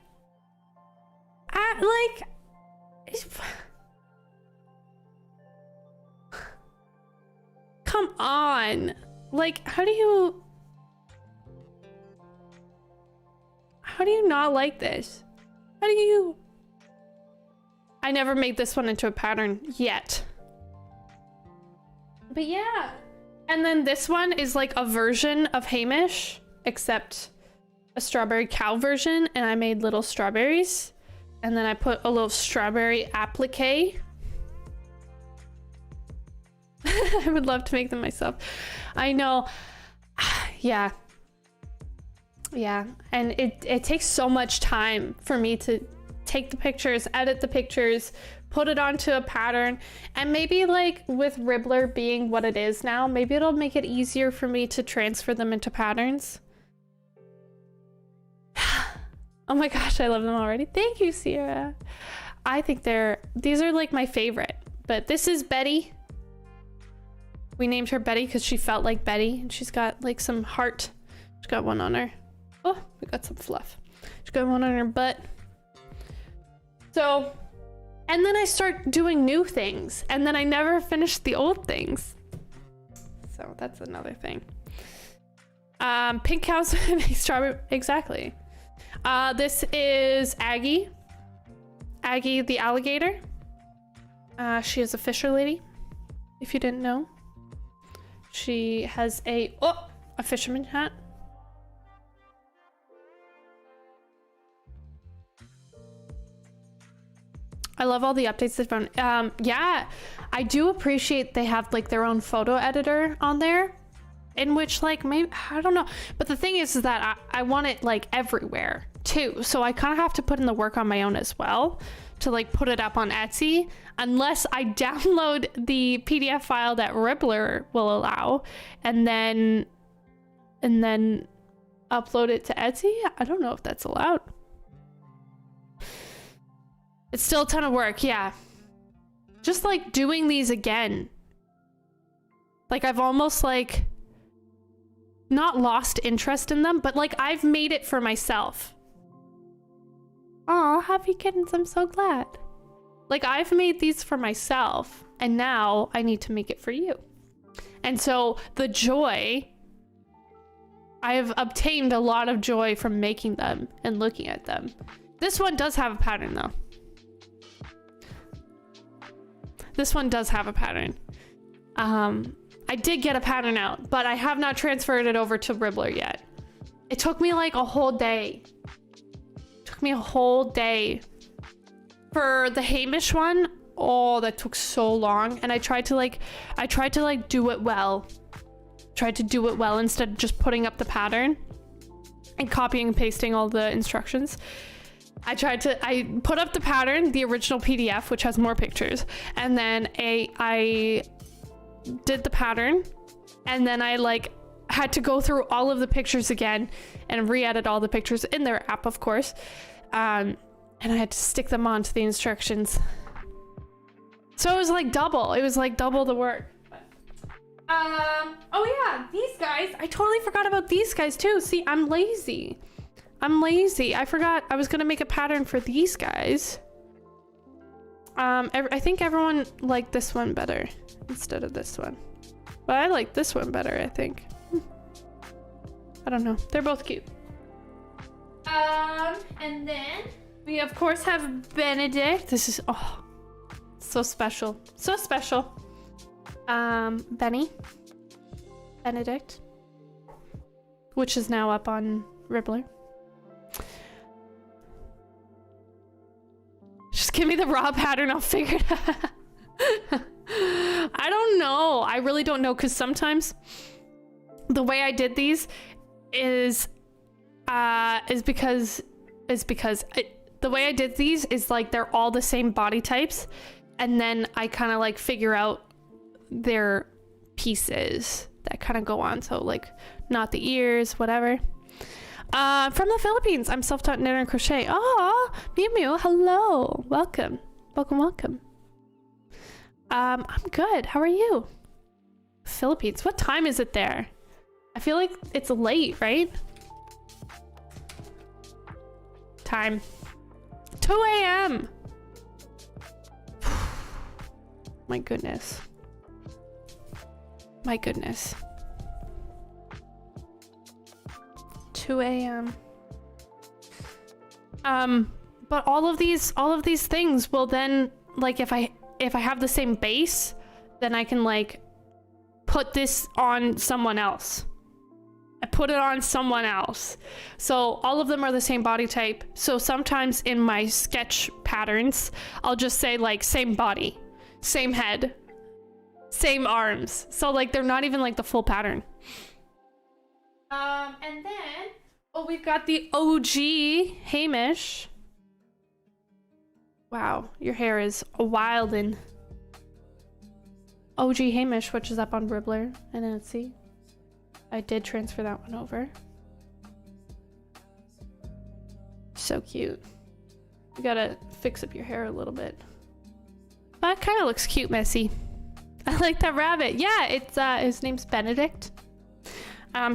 come on. Like, how do you not like this? How do you? I never made this one into a pattern yet. But yeah. And then this one is like a version of Hamish, except a strawberry cow version, and I made little strawberries. And then I put a little strawberry applique. I would love to make them myself. I know. Yeah. Yeah. And it takes so much time for me to take the pictures, edit the pictures, put it onto a pattern. And maybe like with Ribbler being what it is now, maybe it'll make it easier for me to transfer them into patterns. Oh my gosh, I love them already. Thank you, Sierra. I think these are like my favorite. But this is Betty. We named her Betty because she felt like Betty. And she's got like some heart. She's got one on her. Oh, we got some fluff. She's got one on her butt. So, and then I start doing new things. And then I never finished the old things. So that's another thing. Pink cows make strawberry. Exactly. This is Aggie. Aggie the alligator. She is a fisher lady, if you didn't know. She has a fisherman hat. I love all the updates they've done. Yeah, I do appreciate they have like their own photo editor on there, in which like maybe, I don't know. But the thing is that I want it like everywhere too. So I kind of have to put in the work on my own as well to like put it up on Etsy, unless I download the PDF file that Ribbler will allow and then upload it to Etsy. I don't know if that's allowed. It's still a ton of work, yeah. Just like doing these again. Like I've almost like not lost interest in them, but like I've made it for myself. Oh, happy kittens, I'm so glad. Like I've made these for myself and now I need to make it for you. And so the joy I have obtained a lot of joy from making them and looking at them. This one does have a pattern though. This one does have a pattern. I did get a pattern out, but I have not transferred it over to Ribbler yet. It took me like a whole day. It took me a whole day. For the Hamish one, oh, that took so long. And I tried to like do it well. Tried to do it well instead of just putting up the pattern and copying and pasting all the instructions. I put up the pattern, the original PDF, which has more pictures, and then I did the pattern, and then I like had to go through all of the pictures again and re-edit all the pictures in their app, of course, and I had to stick them onto the instructions. So it was like double. It was like double the work. Oh yeah, these guys. I totally forgot about these guys too. See, I'm lazy. I forgot I was gonna make a pattern for these guys. I think everyone liked this one better instead of this one. But I like this one better, I think. I don't know. They're both cute. And then we of course have Benedict. This is, oh, so special. So special. Benedict. Which is now up on Ribbler. Just give me the raw pattern, I'll figure it out. I don't know. I really don't know, because sometimes the way I did these is because the way I did these is like they're all the same body types, and then I kind of like figure out their pieces that kind of go on. So like not the ears, whatever. From the Philippines, I'm self-taught knit and crochet. Oh, Mew Mew, hello. Welcome. Welcome. I'm good. How are you? Philippines. What time is it there? I feel like it's late, right? Time. 2 a.m. My goodness. 2 a.m. But all of these things will then, like, if I have the same base, then I can like put this on someone else. I put it on someone else. So all of them are the same body type. So sometimes in my sketch patterns, I'll just say like same body, same head, same arms. So like they're not even like the full pattern. And then, oh, we've got the OG Hamish. Wow, your hair is wild and OG Hamish, which is up on Ribbler and Etsy. I did transfer that one over. So cute. You gotta fix up your hair a little bit. That kind of looks cute, messy. I like that rabbit. Yeah, it's his name's Benedict.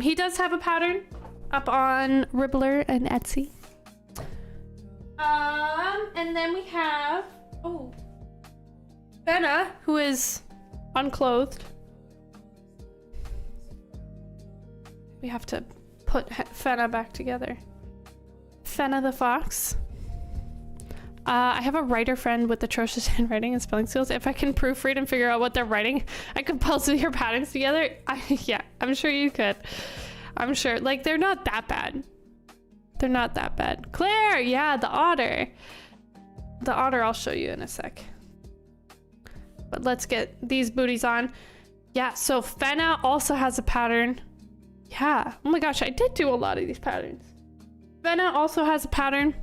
He does have a pattern up on Ribbler and Etsy. And then we have, oh, Fenna, who is unclothed. We have to put Fenna back together. Fenna the fox. I have a writer friend with atrocious handwriting and spelling skills. If I can proofread and figure out what they're writing, I could puzzle your patterns together. Yeah, I'm sure you could. I'm sure. Like, they're not that bad. They're not that bad. Claire, yeah, the otter. The otter I'll show you in a sec. But let's get these booties on. Yeah, so Fenna also has a pattern. Yeah, oh my gosh, I did do a lot of these patterns. Fenna also has a pattern.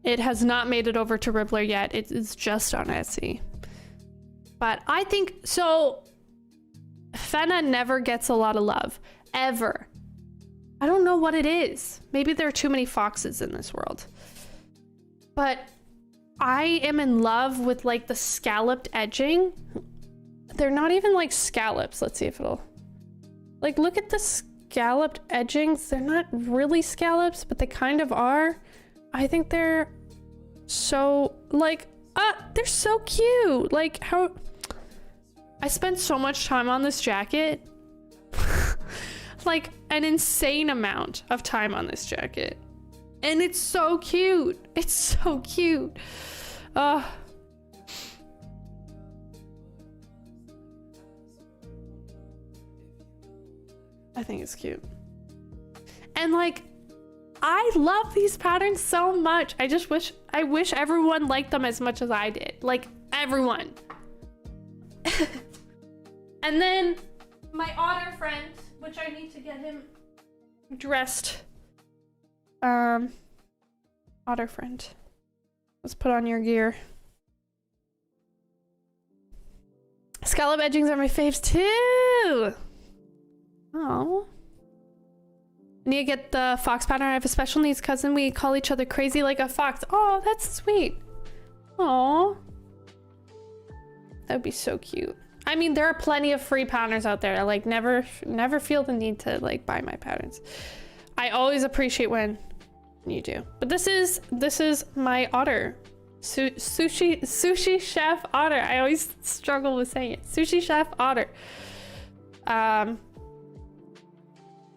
It has not made it over to Ribbler yet. It is just on Etsy. But I think, so Fenna never gets a lot of love, ever. I don't know what it is. Maybe there are too many foxes in this world. But I am in love with like the scalloped edging. They're not even like scallops. Let's see if it'll, like, look at the scalloped edgings. They're not really scallops, but they kind of are. I think they're so like, they're so cute. Like, how I spent so much time on this jacket. like an insane amount of time on this jacket. And it's so cute. It's so cute. I think it's cute. And like, I love these patterns so much. I wish everyone liked them as much as I did. Like, everyone. And then my otter friend, which I need to get him dressed. Otter friend. Let's put on your gear. Scallop edgings are my faves too. Oh. I need to get the fox pattern. I have a special needs cousin. We call each other crazy like a fox. Oh, that's sweet. Oh. That would be so cute. I mean, there are plenty of free patterners out there. I like never feel the need to like buy my patterns. I always appreciate when you do. But this is my otter. Sushi chef otter. I always struggle with saying it. Sushi chef otter.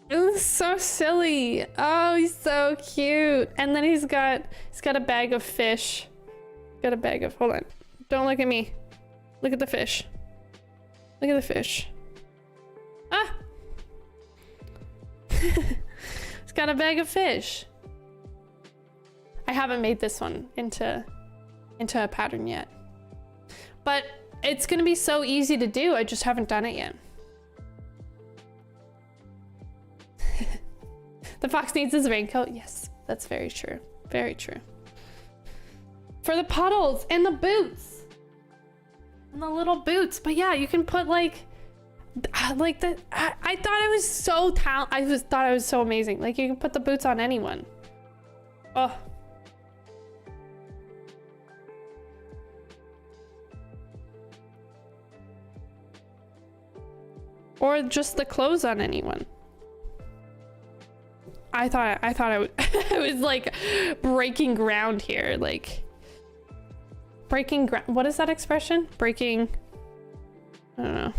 It was so silly. Oh, he's so cute. And then he's got a bag of fish. Got a bag of, hold on. Don't look at me. Look at the fish. Look at the fish. Ah! He's got a bag of fish. I haven't made this one into a pattern yet. But it's gonna be so easy to do. I just haven't done it yet. The fox needs his raincoat. Yes, that's very true. Very true. For the puddles and the boots. And the little boots. But yeah, you can put like the, I thought it was so thought it was so amazing. Like you can put the boots on anyone. Oh. Or just the clothes on anyone. I thought I was like breaking ground here, like breaking ground. What is that expression? Breaking, I don't know.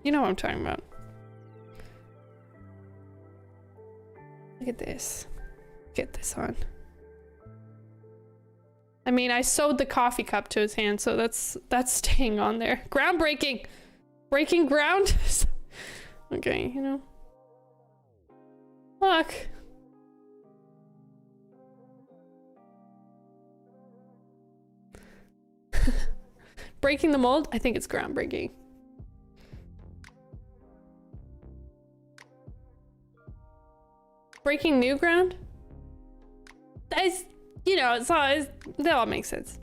You know what I'm talking about. Look at this. Get this on. I mean, I sewed the coffee cup to his hand, so that's staying on there. Groundbreaking. Breaking ground. Okay, you know. Look. Breaking the mold? I think it's groundbreaking. Breaking new ground? That's, you know, that all makes sense.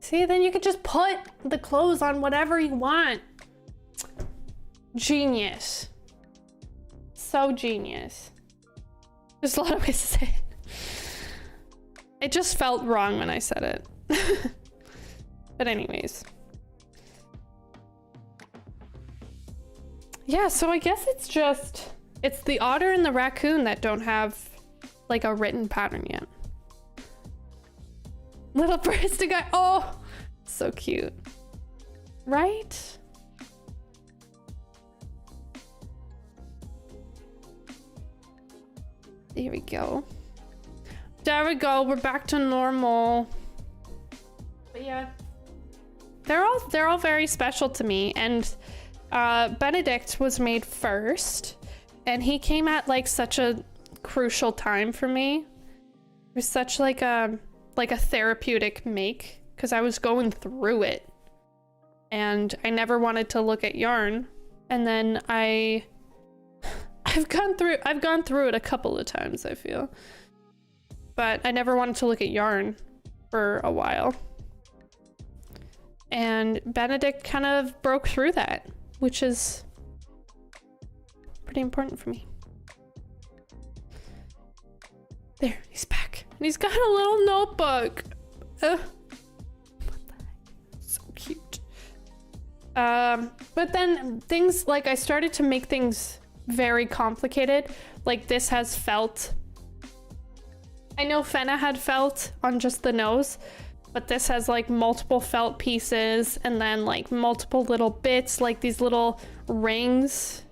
See, then you could just put the clothes on whatever you want. Genius. So genius. There's a lot of ways to say it. It just felt wrong when I said it. But anyways. Yeah, so I guess it's the otter and the raccoon that don't have like a written pattern yet. Little barista guy. Oh, so cute. Right? There we go. There we go. We're back to normal. But yeah, they're all very special to me. And Benedict was made first, and he came at like such a crucial time for me. It was such like a therapeutic make because I was going through it, and I never wanted to look at yarn. And then I've gone through it a couple of times, I feel. But I never wanted to look at yarn for a while. And Benedict kind of broke through that, which is pretty important for me. There, he's back. And he's got a little notebook. What the heck? So cute. But then things like I started to make things very complicated. Like this has felt. I know Fenna had felt on just the nose, but this has like multiple felt pieces and then like multiple little bits, like these little rings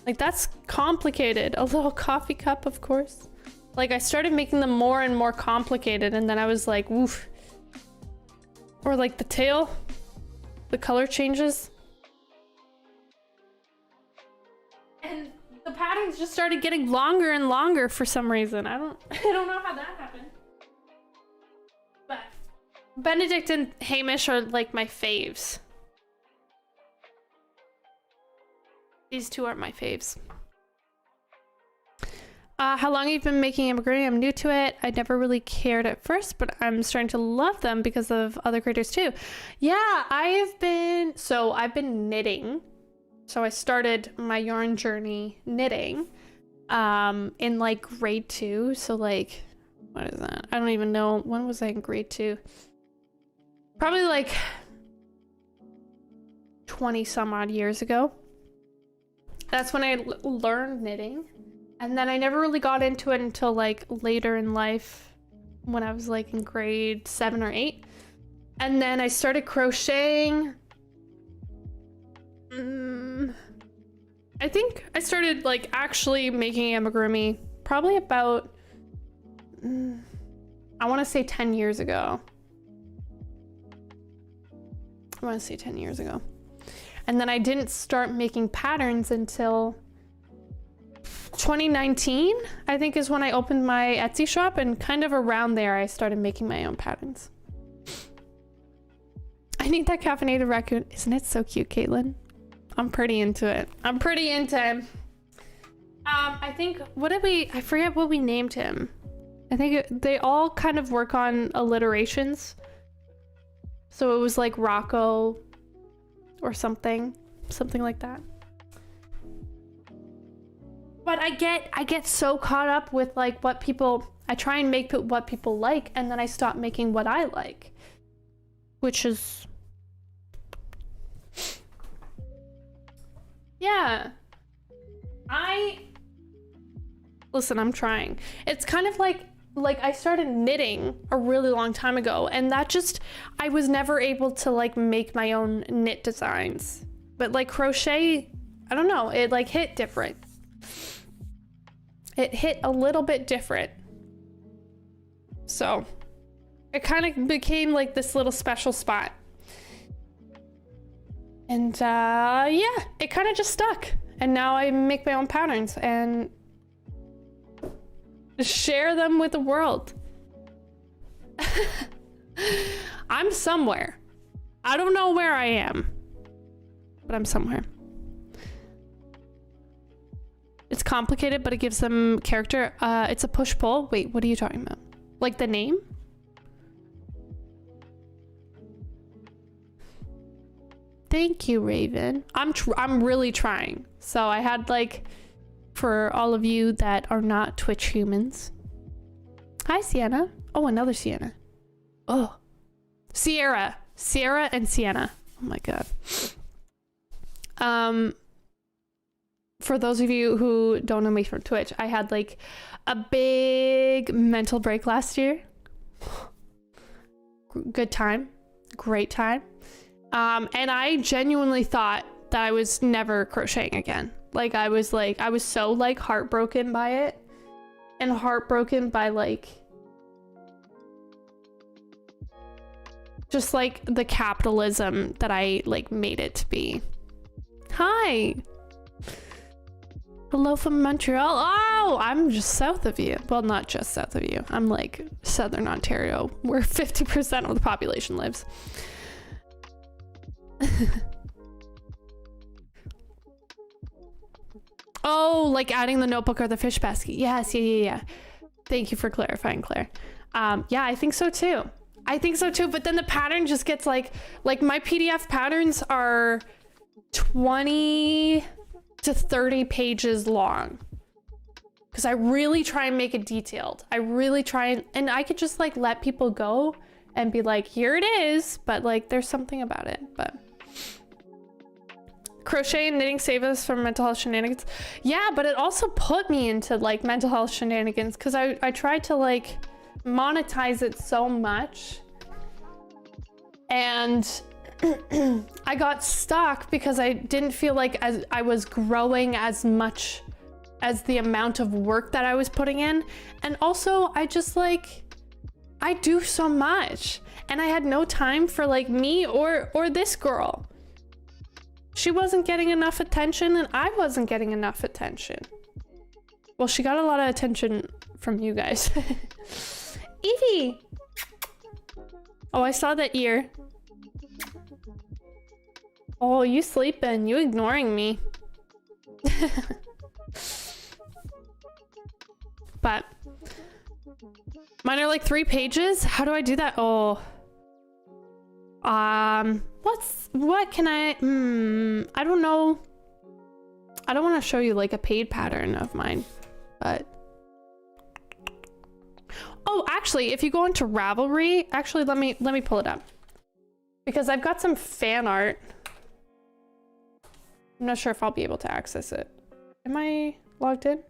Like that's complicated. A little coffee cup, of course. Like I started making them more and more complicated and then I was like, woof. Or like the tail, the color changes. And the patterns just started getting longer and longer for some reason. I don't know how that happened. But Benedict and Hamish are like my faves. These two are my faves. How long have you been making amigurumi? I'm new to it. I never really cared at first, but I'm starting to love them because of other creators too. Yeah, I've been knitting. So I started my yarn journey knitting in like grade 2. So like, what is that? I don't even know. When was I in grade 2? Probably like 20 some odd years ago. That's when I learned knitting. And then I never really got into it until like later in life when I was like in grade 7 or 8. And then I started crocheting. I think I started like actually making amigurumi probably about, I want to say 10 years ago. I want to say 10 years ago. And then I didn't start making patterns until 2019, I think is when I opened my Etsy shop, and kind of around there I started making my own patterns. I need that caffeinated raccoon. Isn't it so cute, Caitlin? I'm pretty into it. I'm pretty into him. I think, I forget what we named him. I think they all kind of work on alliterations. So it was like Rocco or something like that. But I get so caught up with like what people, I try and make what people like, and then I stop making what I like, which is, yeah. Listen, I'm trying. It's kind of like I started knitting a really long time ago, and that just, I was never able to like make my own knit designs. But like crochet, I don't know, it like hit different. It hit a little bit different. So it kind of became like this little special spot. And yeah, it kind of just stuck. And now I make my own patterns and share them with the world. I'm somewhere. I don't know where I am, but I'm somewhere. It's complicated, but it gives them character. It's a push-pull. Wait, what are you talking about? Like the name? Thank you, Raven. I'm really trying. So I had like, for all of you that are not Twitch humans. Hi, Sienna. Oh, another Sienna. Oh, Sierra and Sienna. Oh my God. For those of you who don't know me from Twitch, I had like a big mental break last year. Good time. Great time. And I genuinely thought that I was never crocheting again. Like I was so like heartbroken by it, and heartbroken by like just like the capitalism that I like made it to be. Hi. Hello from Montreal. Oh, I'm just south of you. Well, not just south of you. I'm like Southern Ontario, where 50% of the population lives. Oh, like adding the notebook or the fish basket. Yes, yeah. Thank you for clarifying, Claire. Yeah, I think so too. But then the pattern just gets like my PDF patterns are 20 to 30 pages long. Because I really try and make it detailed. I really try and I could just like let people go and be like, here it is. But like, there's something about it, but. Crochet and knitting save us from mental health shenanigans. Yeah, but it also put me into like mental health shenanigans because I tried to like monetize it so much. And I got stuck because I didn't feel like as I was growing as much as the amount of work that I was putting in. And also I just like, I do so much and I had no time for like me or this girl. She wasn't getting enough attention and I wasn't getting enough attention. Well, she got a lot of attention from you guys. Evie! Oh, I saw that ear. Oh, you sleeping, you ignoring me. But mine are like 3 pages. How do I do that? Oh, what can I don't know. I don't want to show you like a paid pattern of mine, but oh, actually, if you go into Ravelry, actually let me pull it up because I've got some fan art. I'm not sure if I'll be able to access it. Am I logged in?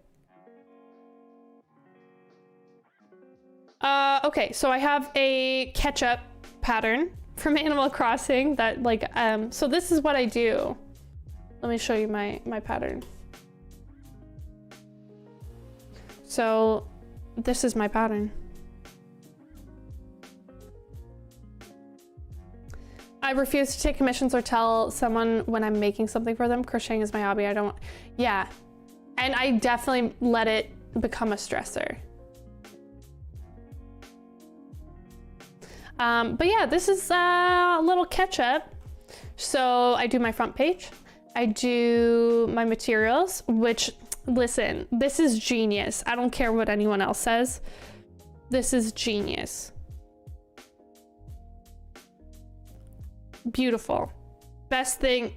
Okay, so I have a ketchup pattern from Animal Crossing that like, so this is what I do. Let me show you my pattern. So this is my pattern. I refuse to take commissions or tell someone when I'm making something for them. Crocheting is my hobby. I don't, yeah. And I definitely let it become a stressor. But yeah, this is a little catch-up. So I do my front page. I do my materials, which, listen, this is genius. I don't care what anyone else says. This is genius. Beautiful. Best thing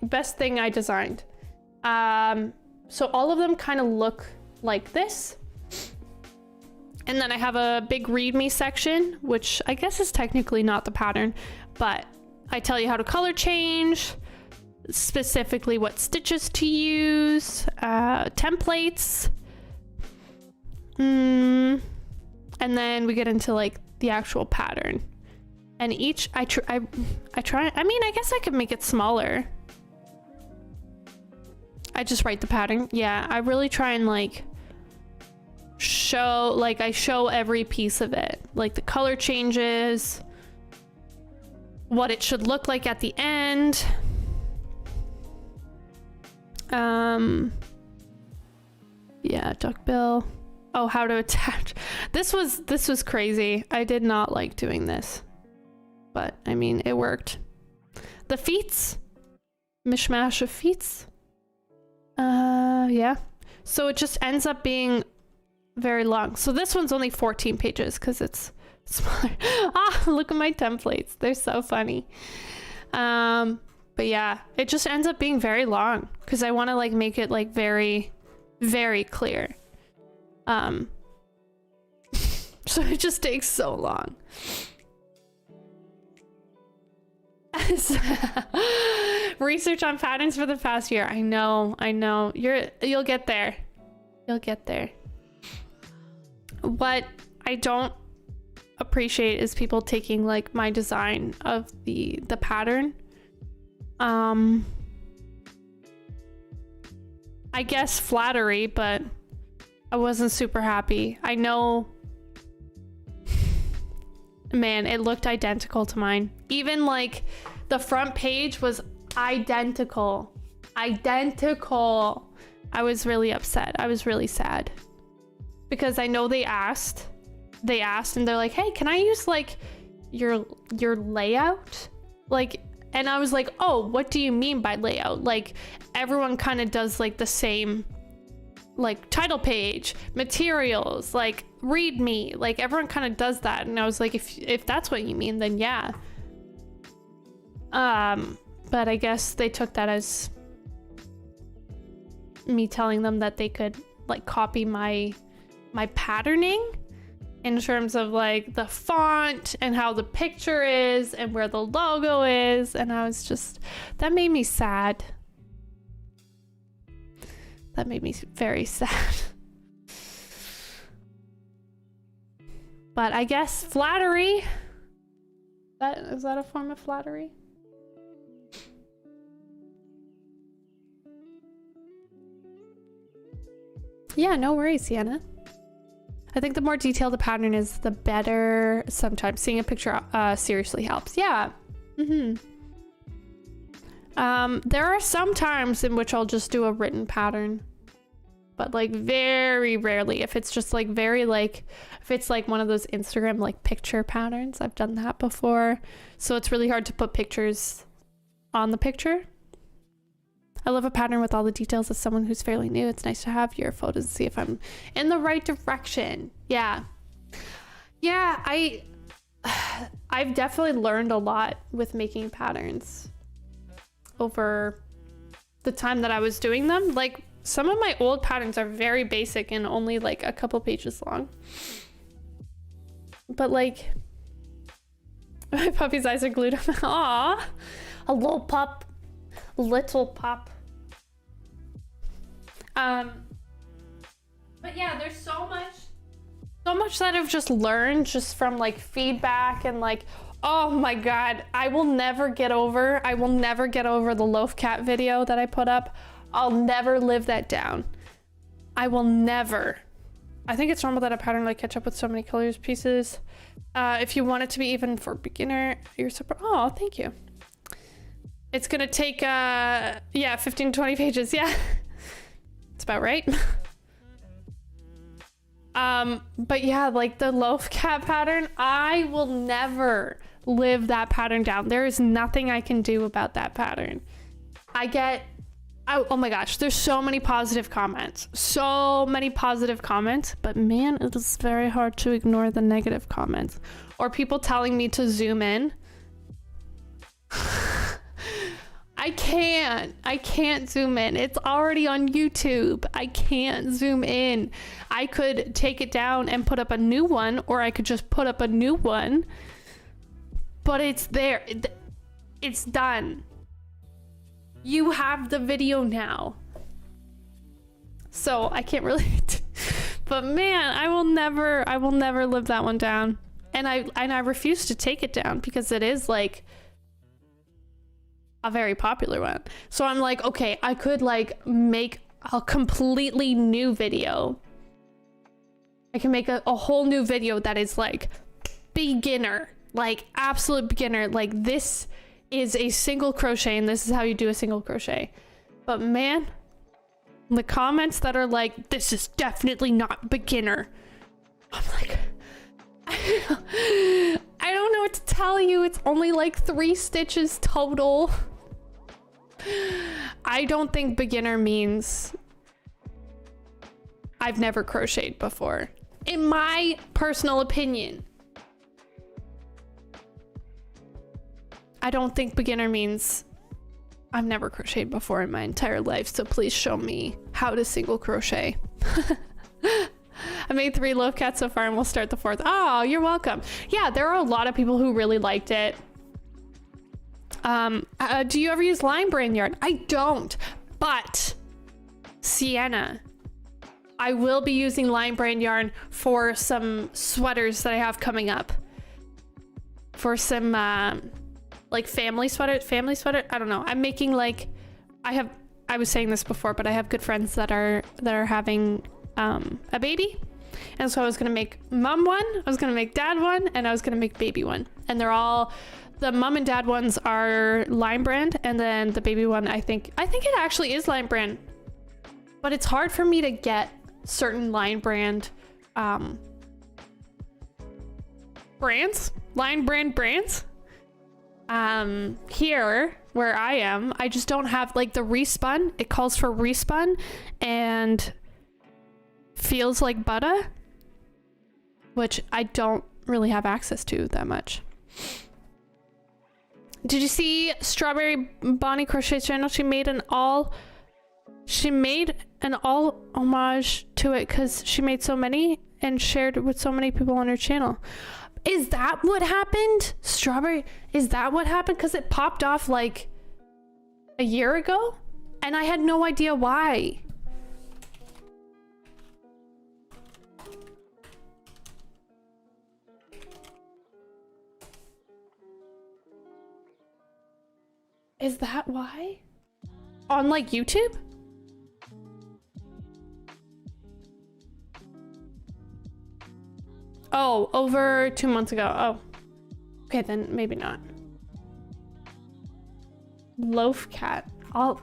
I designed. So all of them kind of look like this. And then I have a big readme section, which I guess is technically not the pattern, but I tell you how to color change, specifically what stitches to use, templates. And then we get into like the actual pattern. And each, I try, I mean, I guess I could make it smaller. I just write the pattern. Yeah, I really try and like show, like I show every piece of it, like the color changes, what it should look like at the end. Yeah, duckbill. Oh, how to attach. This was crazy. I did not like doing this, but I mean, it worked. The feets, mishmash of feets. Yeah. So it just ends up being very long. So this one's only 14 pages because it's smaller. Ah, look at my templates. They're so funny. But yeah, it just ends up being very long because I want to like make it like very, very clear. So it just takes so long. Research on patterns for the past year. I know. You'll get there. You'll get there. What I don't appreciate is people taking like my design of the pattern. I guess flattery, but I wasn't super happy. I know, man, it looked identical to mine. Even like the front page was identical. I was really upset. I was really sad because I know they asked and they're like, hey, can I use like your layout? Like, and I was like, oh, what do you mean by layout? Like everyone kind of does like the same, like title page, materials, like readme, like everyone kind of does that. And I was like, if that's what you mean, then yeah. But I guess they took that as me telling them that they could like copy my patterning in terms of like the font and how the picture is and where the logo is. And I was just, that made me sad. That made me very sad. But I guess flattery, is that a form of flattery? Yeah, no worries, Sienna. I think the more detailed the pattern is, the better. Sometimes seeing a picture seriously helps. Yeah. There are some times in which I'll just do a written pattern, but like very rarely. If it's just like very like, if it's like one of those Instagram like picture patterns, I've done that before. So it's really hard to put pictures on the picture. I love a pattern with all the details. As someone who's fairly new, it's nice to have your photos and see if I'm in the right direction. Yeah. Yeah, I've definitely learned a lot with making patterns over the time that I was doing them. Like some of my old patterns are very basic and only like a couple pages long. But like my puppy's eyes are glued. Aww, a little pup, little pup. But yeah, there's so much that I've just learned just from like feedback and like, oh my God, I will never get over the loaf cat video that I put up. I'll never live that down. I will never. I think it's normal that a pattern like catch up with so many colors pieces. If you want it to be even for beginner, you're super, oh, thank you. It's gonna take, yeah, 15 to 20 pages, yeah. It's about right. But yeah, like the loaf cat pattern, I will never live that pattern down. There is nothing I can do about that pattern. I get, oh my gosh, there's so many positive comments, but man, it is very hard to ignore the negative comments or people telling me to zoom in. I can't zoom in. It's already on YouTube. I can't zoom in. I could take it down and put up a new one, or I could just put up a new one, but it's there. It's done. You have the video now. So I can't really, but man, I will never live that one down. And I refuse to take it down because it is like a very popular one. So I'm like, okay, I could like make a completely new video. I can make a whole new video that is like beginner, like absolute beginner. Like this is a single crochet and this is how you do a single crochet. But man, the comments that are like, this is definitely not beginner. I'm like, I don't know what to tell you. It's only like 3 stitches total. I don't think beginner means I've never crocheted before. In my personal opinion, I don't think beginner means I've never crocheted before in my entire life. So please show me how to single crochet. I made 3 loaf cats so far and we'll start the 4th. Oh, you're welcome. Yeah, there are a lot of people who really liked it. Do you ever use Line Brand yarn? I don't, but Sienna, I will be using Line Brand yarn for some sweaters that I have coming up. For some, like family sweater. I don't know. I'm making like, I was saying this before, but I have good friends that are having, a baby. And so I was going to make mom one, I was going to make dad one, and I was going to make baby one. And they're all, the mom and dad ones are Line Brand, and then the baby one, I think it actually is Line Brand, but it's hard for me to get certain Line Brand, brands, Line Brand brands. Here where I am, I just don't have like the respun. It calls for respun and feels like butter, which I don't really have access to that much. Did you see Strawberry Bonnie Crochet's channel? She made an all homage to it because she made so many and shared with so many people on her channel. Is that what happened? Strawberry, is that what happened? Because it popped off like a year ago and I had no idea why. Is that why? On like YouTube? Oh, over 2 months ago. Oh, okay, then maybe not. Loaf cat.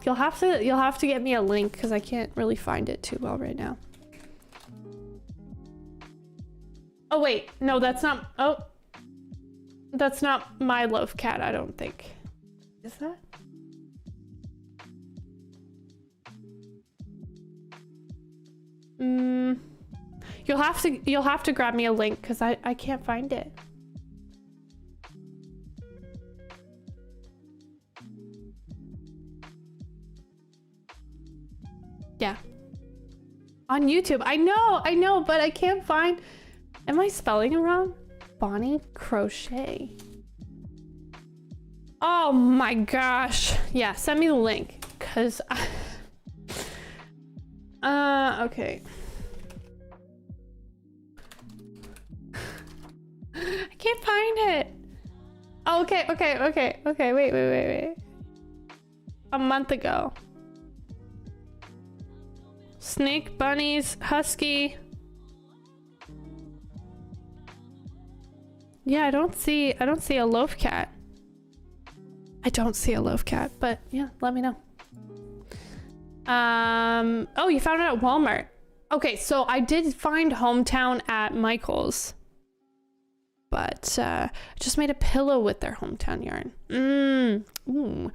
You'll have to get me a link because I can't really find it too well right now. Oh wait, no, that's not. Oh, that's not my loaf cat. I don't think. Is that? You'll have to grab me a link because I can't find it. Yeah. On YouTube. I know, but I can't find. Am I spelling it wrong? Bonnie Crochet. Oh my gosh. Yeah, send me the link because okay. I can't find it. Oh, okay. Wait. A month ago. Snake, bunnies, husky. Yeah, I don't see a loaf cat. I don't see a loaf cat, but yeah, let me know. Oh, you found it at Walmart. Okay, so I did find Hometown at Michael's. But I just made a pillow with their Hometown yarn. Ooh.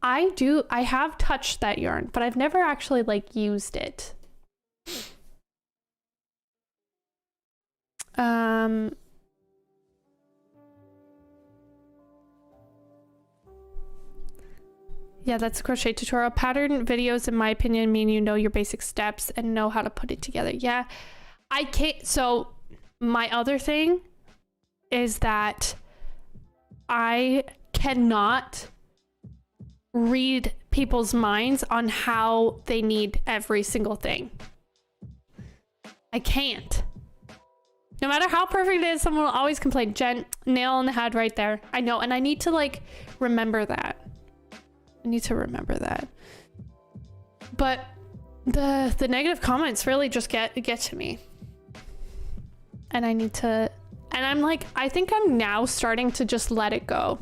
I have touched that yarn, but I've never actually like used it. Yeah, that's a crochet tutorial. Pattern videos, in my opinion, mean you know your basic steps and know how to put it together. Yeah, I can't. So my other thing is that I cannot read people's minds on how they need every single thing. I can't. No matter how perfect it is, someone will always complain. Jen, nail on the head right there. I know, and I need to like remember that. I need to remember that. But the negative comments really just get to me. And I need to, and I'm like, I think I'm now starting to just let it go.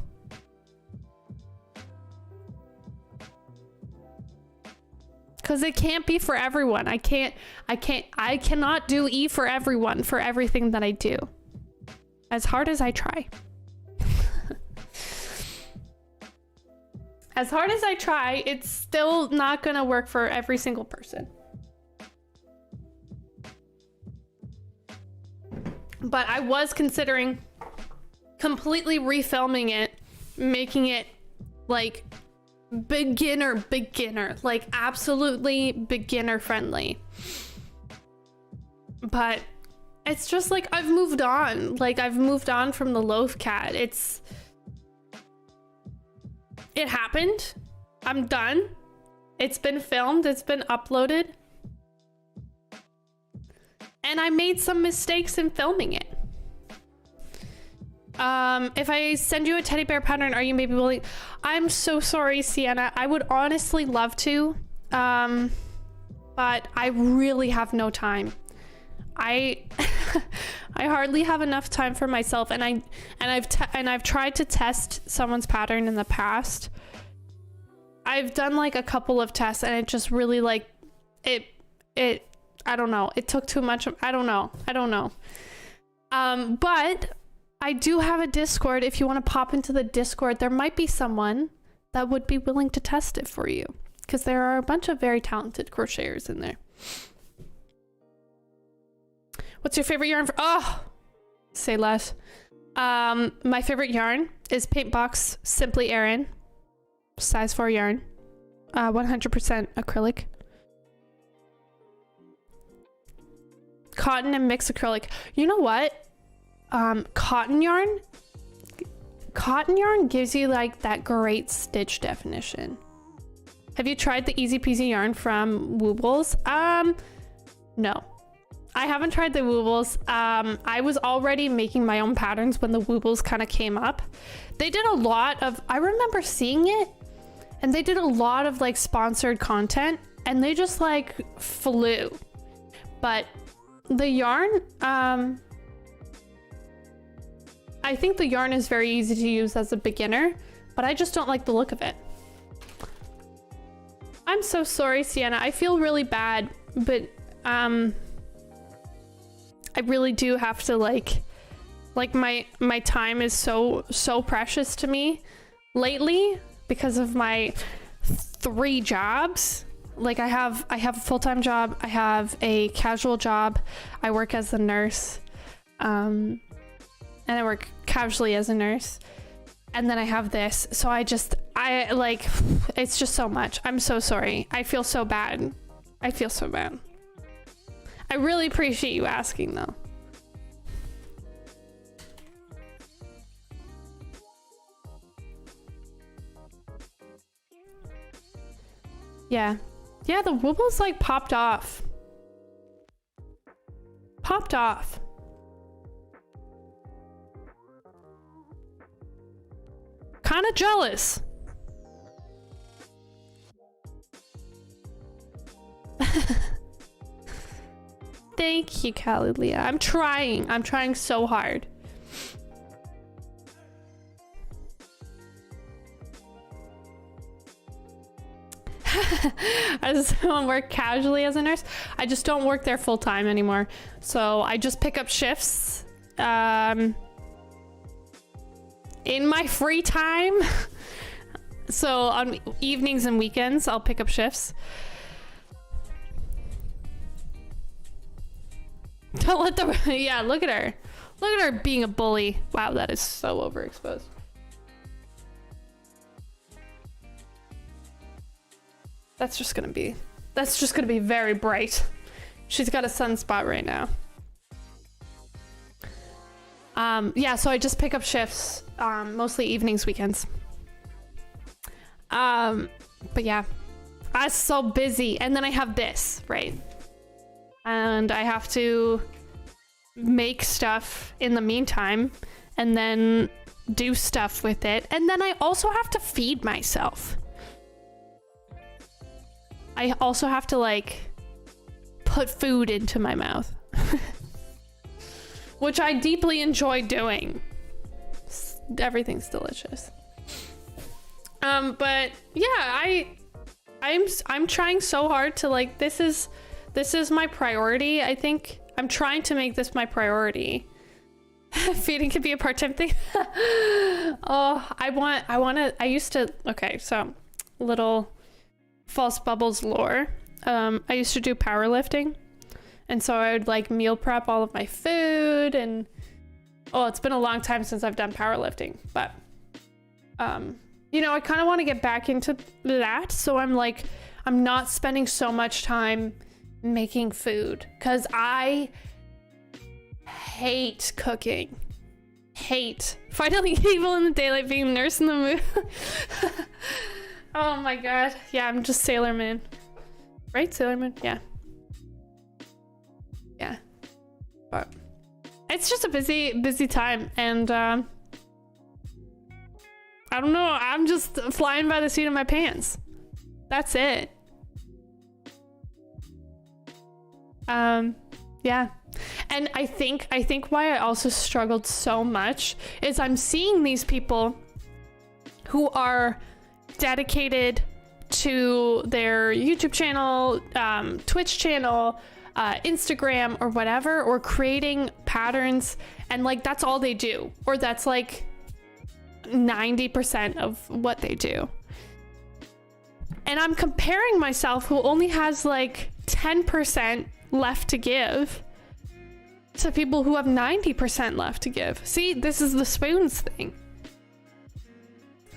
Because it can't be for everyone. I cannot do E for everyone for everything that I do. As hard as I try. As hard as I try, it's still not gonna work for every single person. But I was considering completely refilming it, making it like beginner, like absolutely beginner friendly. But it's just like I've moved on. Like I've moved on from the loaf cat. It happened. I'm done. It's been filmed. It's been uploaded. And I made some mistakes in filming it. If I send you a teddy bear pattern, are you maybe willing? I'm so sorry, Sienna. I would honestly love to, but I really have no time. I hardly have enough time for myself, and I've tried to test someone's pattern in the past. I've done like a couple of tests, and it just really like it I don't know. It took too much. I don't know. But I do have a Discord. If you want to pop into the Discord, there might be someone that would be willing to test it for you, because there are a bunch of very talented crocheters in there. What's your favorite yarn? Say less. My favorite yarn is Paintbox Simply Aran, size 4 yarn, 100% acrylic. Cotton and mixed acrylic. You know what? Cotton yarn gives you like that great stitch definition. Have you tried the Easy Peasy yarn from Woobles? No. I haven't tried the Woobles. I was already making my own patterns when the Woobles kind of came up. They did a lot of, I remember seeing it, and they did a lot of like sponsored content, and they just like flew. But the yarn, I think the yarn is very easy to use as a beginner, but I just don't like the look of it. I'm so sorry, Sienna. I feel really bad, but I really do have to like my time is so precious to me lately because of my 3 jobs. Like I have a full-time job, I have a casual job, I work as a nurse, and I work casually as a nurse, and then I have this. So I like, it's just so much. I'm so sorry. I feel so bad. I feel so bad. I really appreciate you asking though. Yeah. Yeah, the wobbles like popped off. Popped off. Kind of jealous. Thank you, Calilia. I'm trying so hard. I just don't work casually as a nurse. I just don't work there full time anymore. So I just pick up shifts in my free time. So on evenings and weekends, I'll pick up shifts. Don't let the yeah, look at her. Look at her being a bully. Wow, that is so overexposed. That's just gonna be very bright. She's got a sunspot right now. Yeah, so I just pick up shifts, mostly evenings, weekends. But yeah, I'm so busy. And then I have this, right? And I have to make stuff in the meantime and then do stuff with it. And then I also have to feed myself. I also have to like put food into my mouth, which I deeply enjoy doing. Everything's delicious. But yeah, I'm trying so hard to like, this is my priority. I think I'm trying to make this my priority. Feeding could be a part-time thing. Oh, I used to, okay, so little False Bubbles lore. I used to do powerlifting, and so I would like meal prep all of my food, and oh, it's been a long time since I've done powerlifting, but you know, I kind of want to get back into that. So I'm not spending so much time making food because I hate cooking. Hate Finding Evil in the Daylight, being nurse in the mood. Oh my god. Yeah, I'm just Sailor Moon. Right? Sailor Moon? Yeah. Yeah. But it's just a busy time, and I don't know, I'm just flying by the seat of my pants. That's it. Yeah. And I think why I also struggled so much is I'm seeing these people who are dedicated to their YouTube channel, Twitch channel, Instagram or whatever, or creating patterns, and like that's all they do, or that's like 90% of what they do. And I'm comparing myself, who only has like 10% left to give, to people who have 90% left to give. See, this is the spoons thing.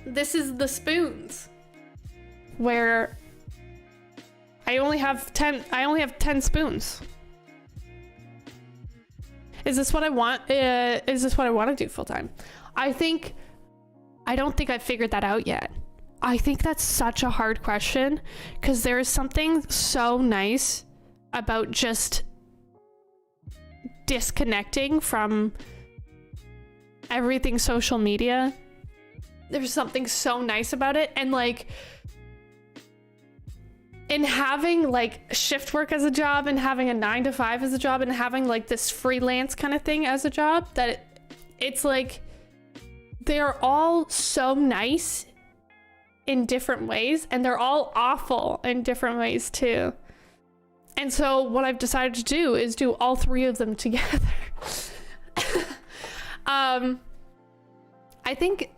This is the spoons, where I only have 10 spoons. Is this what I want? Is this what I want to do full time? I don't think I've figured that out yet. I think that's such a hard question, because there is something so nice about just disconnecting from everything social media. There's something so nice about it, and like in having like shift work as a job, and having a 9 to 5 as a job, and having like this freelance kind of thing as a job, that it's like they're all so nice in different ways, and they're all awful in different ways too. And so what I've decided to do is do all three of them together. I think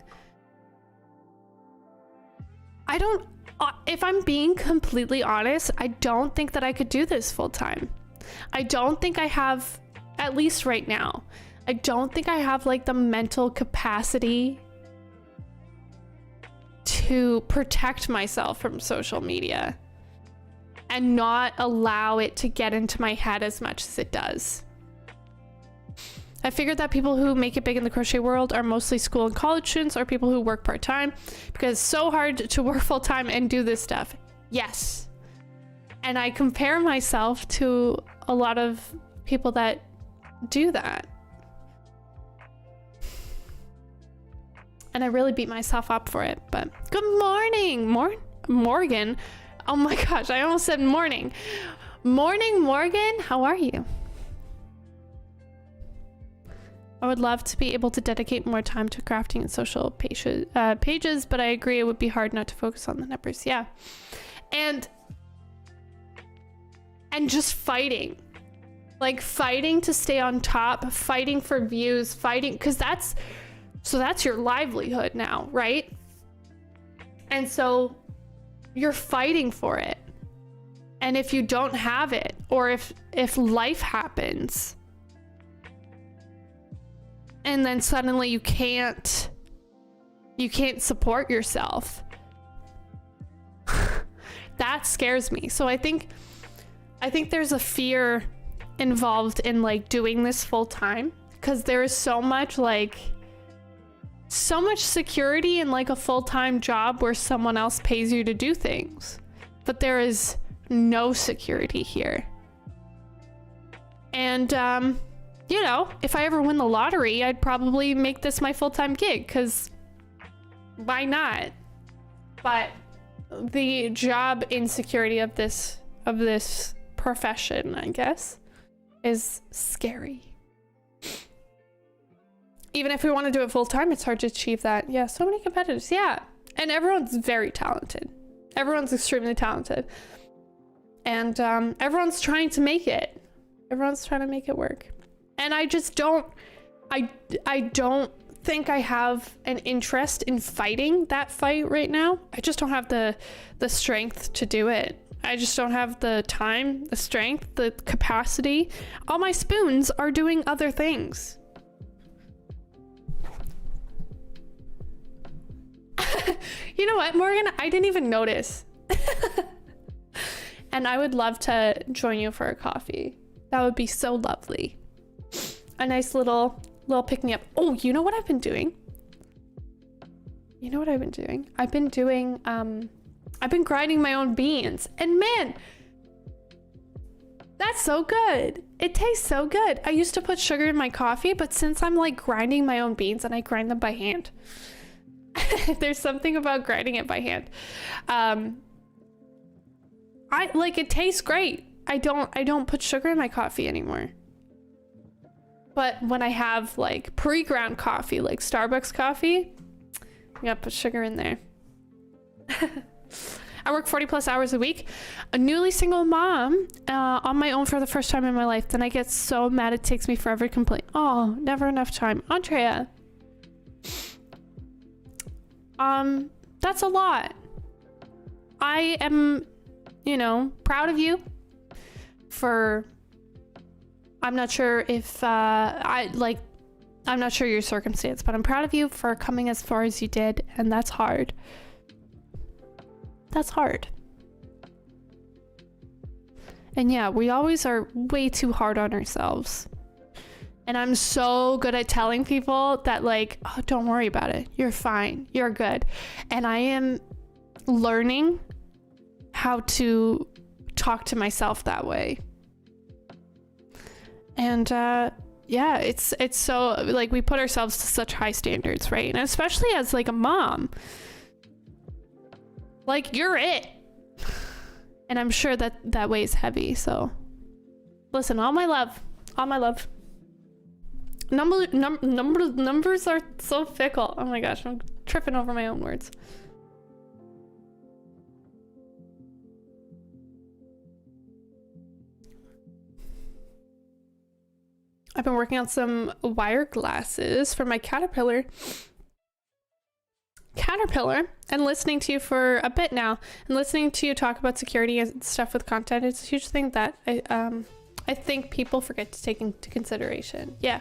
if I'm being completely honest, I don't think that I could do this full time. I don't think I have, at least right now, I don't think I have like the mental capacity to protect myself from social media and not allow it to get into my head as much as it does. I figured that people who make it big in the crochet world are mostly school and college students or people who work part-time, because it's so hard to work full-time and do this stuff. Yes. And I compare myself to a lot of people that do that. And I really beat myself up for it, but good morning, Morgan. Oh my gosh, I almost said morning. Morning, Morgan, how are you? I would love to be able to dedicate more time to crafting and social pages, but I agree it would be hard not to focus on the numbers. Yeah. And just fighting. Like fighting to stay on top, fighting for views, fighting, because that's your livelihood now, right? And so you're fighting for it. And if you don't have it, or if life happens, and then suddenly you can't support yourself, that scares me. So I think there's a fear involved in like doing this full time, because there is so much security in like a full-time job where someone else pays you to do things, but there is no security here. And you know, if I ever win the lottery, I'd probably make this my full-time gig, because why not? But the job insecurity of this profession, I guess, is scary. Even if we want to do it full-time, it's hard to achieve that. Yeah, so many competitors. Yeah, and everyone's very talented. Everyone's extremely talented. And everyone's trying to make it. Everyone's trying to make it work. And I just don't, I don't think I have an interest in fighting that fight right now. I just don't have the strength to do it. I just don't have the time, the strength, the capacity. All my spoons are doing other things. You know what, Morgan? I didn't even notice. And I would love to join you for a coffee. That would be so lovely. A nice little pick-me-up. Oh, you know what I've been doing? I've been doing, I've been grinding my own beans. And man, that's so good. It tastes so good. I used to put sugar in my coffee, but since I'm like grinding my own beans and I grind them by hand, there's something about grinding it by hand. It tastes great. I don't put sugar in my coffee anymore. But when I have like pre-ground coffee, like Starbucks coffee, I gotta put sugar in there. I work 40+ hours a week, a newly single mom, on my own for the first time in my life. Then I get so mad it takes me forever to complain. Oh, never enough time. Andrea. That's a lot. I am, proud of you for, I'm not sure if, I'm not sure your circumstance, but I'm proud of you for coming as far as you did. And that's hard. That's hard. And yeah, we always are way too hard on ourselves. And I'm so good at telling people that like, oh, don't worry about it. You're fine. You're good. And I am learning how to talk to myself that way. And yeah, it's so like we put ourselves to such high standards, right? And especially as like a mom, like you're it. And I'm sure that weighs heavy. So listen, all my love. Numbers are so fickle. Oh my gosh, I'm tripping over my own words. I've been working on some wire glasses for my caterpillar and listening to you for a bit now, and listening to you talk about security and stuff with content. It's a huge thing that I think people forget to take into consideration. Yeah.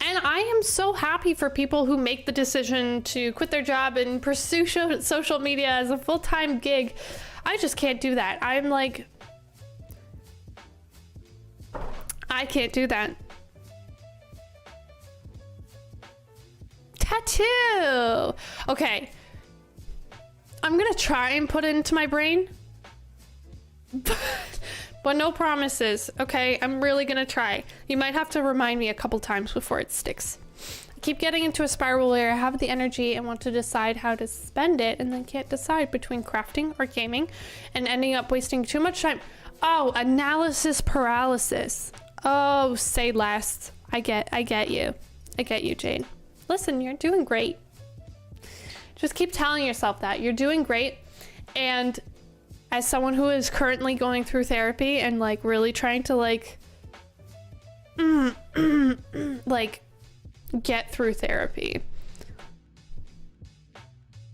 And I am so happy for people who make the decision to quit their job and pursue social media as a full-time gig. I just can't do that. I'm like, I can't do that. Tattoo. Okay. I'm gonna try and put it into my brain. But no promises, okay? I'm really gonna try. You might have to remind me a couple times before it sticks. I keep getting into a spiral where I have the energy and want to decide how to spend it, and then can't decide between crafting or gaming, and ending up wasting too much time. Oh, analysis paralysis. Oh, say less. I get you. I get you, Jade. Listen, you're doing great. Just keep telling yourself that. You're doing great. And as someone who is currently going through therapy and like really trying to like get through therapy,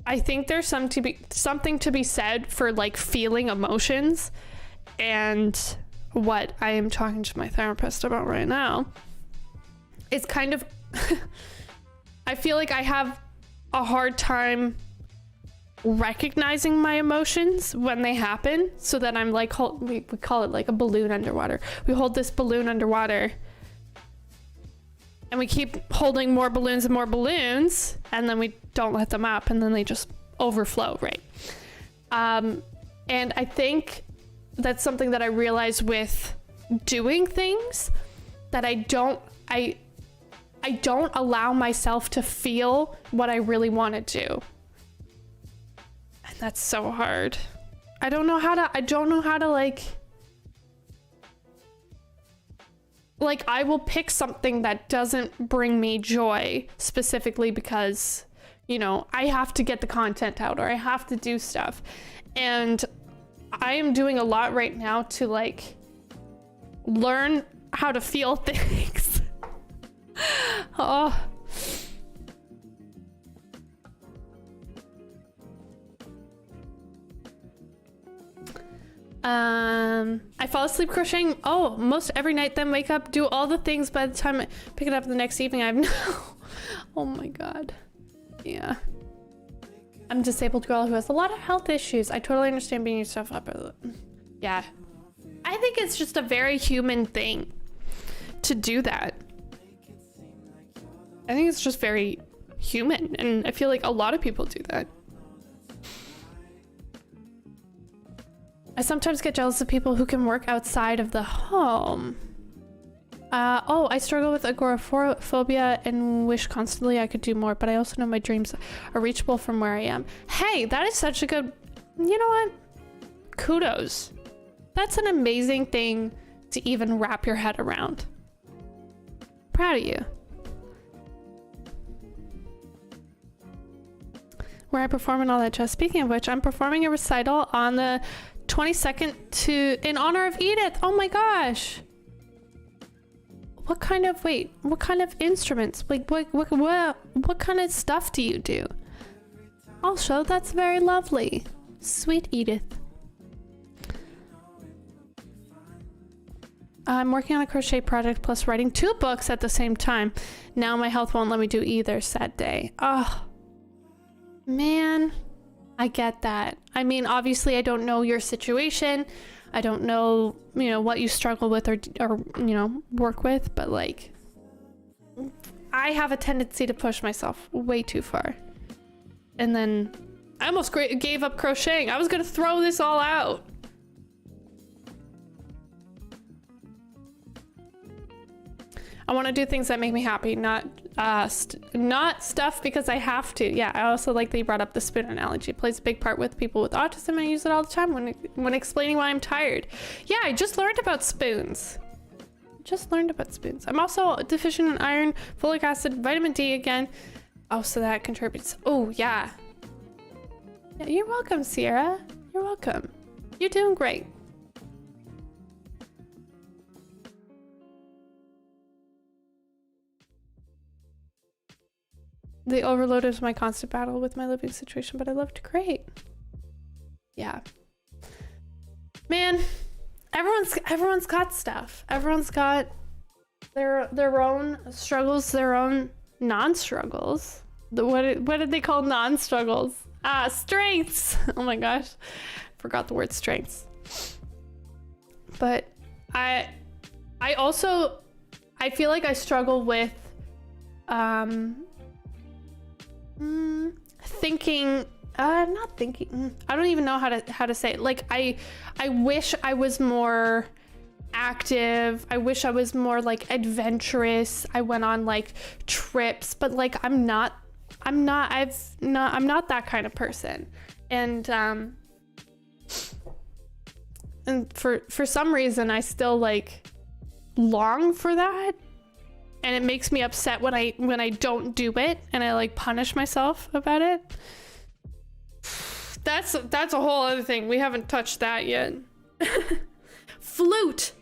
I think there's something to be said for like feeling emotions. And what I am talking to my therapist about right now is kind of I feel like I have a hard time recognizing my emotions when they happen, so that I'm like, we call it like a balloon underwater. We hold this balloon underwater and we keep holding more balloons and more balloons, and then we don't let them up, and then they just overflow, right? And I think that's something that I realize with doing things, that I don't allow myself to feel what I really want to do. And that's so hard. I don't know how to like I will pick something that doesn't bring me joy specifically because, you know, I have to get the content out or I have to do stuff. And I am doing a lot right now to like learn how to feel things. Oh. I fall asleep crocheting most every night, then wake up, do all the things. By the time I pick it up the next evening, I'm oh my god. Yeah. I'm a disabled girl who has a lot of health issues. I totally understand beating yourself up. Yeah. I think it's just a very human thing to do that. I think it's just very human, and I feel like a lot of people do that. I sometimes get jealous of people who can work outside of the home. I struggle with agoraphobia and wish constantly I could do more, but I also know my dreams are reachable from where I am. Hey, that is such a good, you know what? Kudos. That's an amazing thing to even wrap your head around. Proud of you. Where I perform and all that jazz. Speaking of which, I'm performing a recital on the 22nd in honor of Edith. Oh my gosh. What kind of instruments? Like what kind of stuff do you do? Also, that's very lovely. Sweet Edith. I'm working on a crochet project plus writing 2 books at the same time. Now my health won't let me do either. Sad day. Oh, man. I get that. I mean, obviously I don't know your situation. I don't know, you know, what you struggle with or you know, work with, but like I have a tendency to push myself way too far. And then I almost gave up crocheting. I was going to throw this all out. I want to do things that make me happy, not stuff because I have to. Yeah, I also like that you brought up the spoon analogy. It plays a big part with people with autism. I use it all the time when explaining why I'm tired. Yeah, I just learned about spoons. just learned about spoons. I'm also deficient in iron, folic acid, vitamin D again. Oh, so that contributes. Oh, yeah. Yeah, you're welcome, Sierra. You're welcome. You're doing great. The overload is my constant battle with my living situation, but I loved great. Yeah. Man, everyone's got stuff. Everyone's got their own struggles, their own non-struggles. What did they call non-struggles? Strengths. Oh my gosh. Forgot the word strengths. But I feel like I struggle with thinking, not thinking, I don't even know how to say it. Like I wish I was more active. I wish I was more like adventurous. I went on like trips, but like I'm not that kind of person. And for some reason I still like long for that. And it makes me upset when I don't do it and I like punish myself about it. That's a whole other thing. We haven't touched that yet. Flute.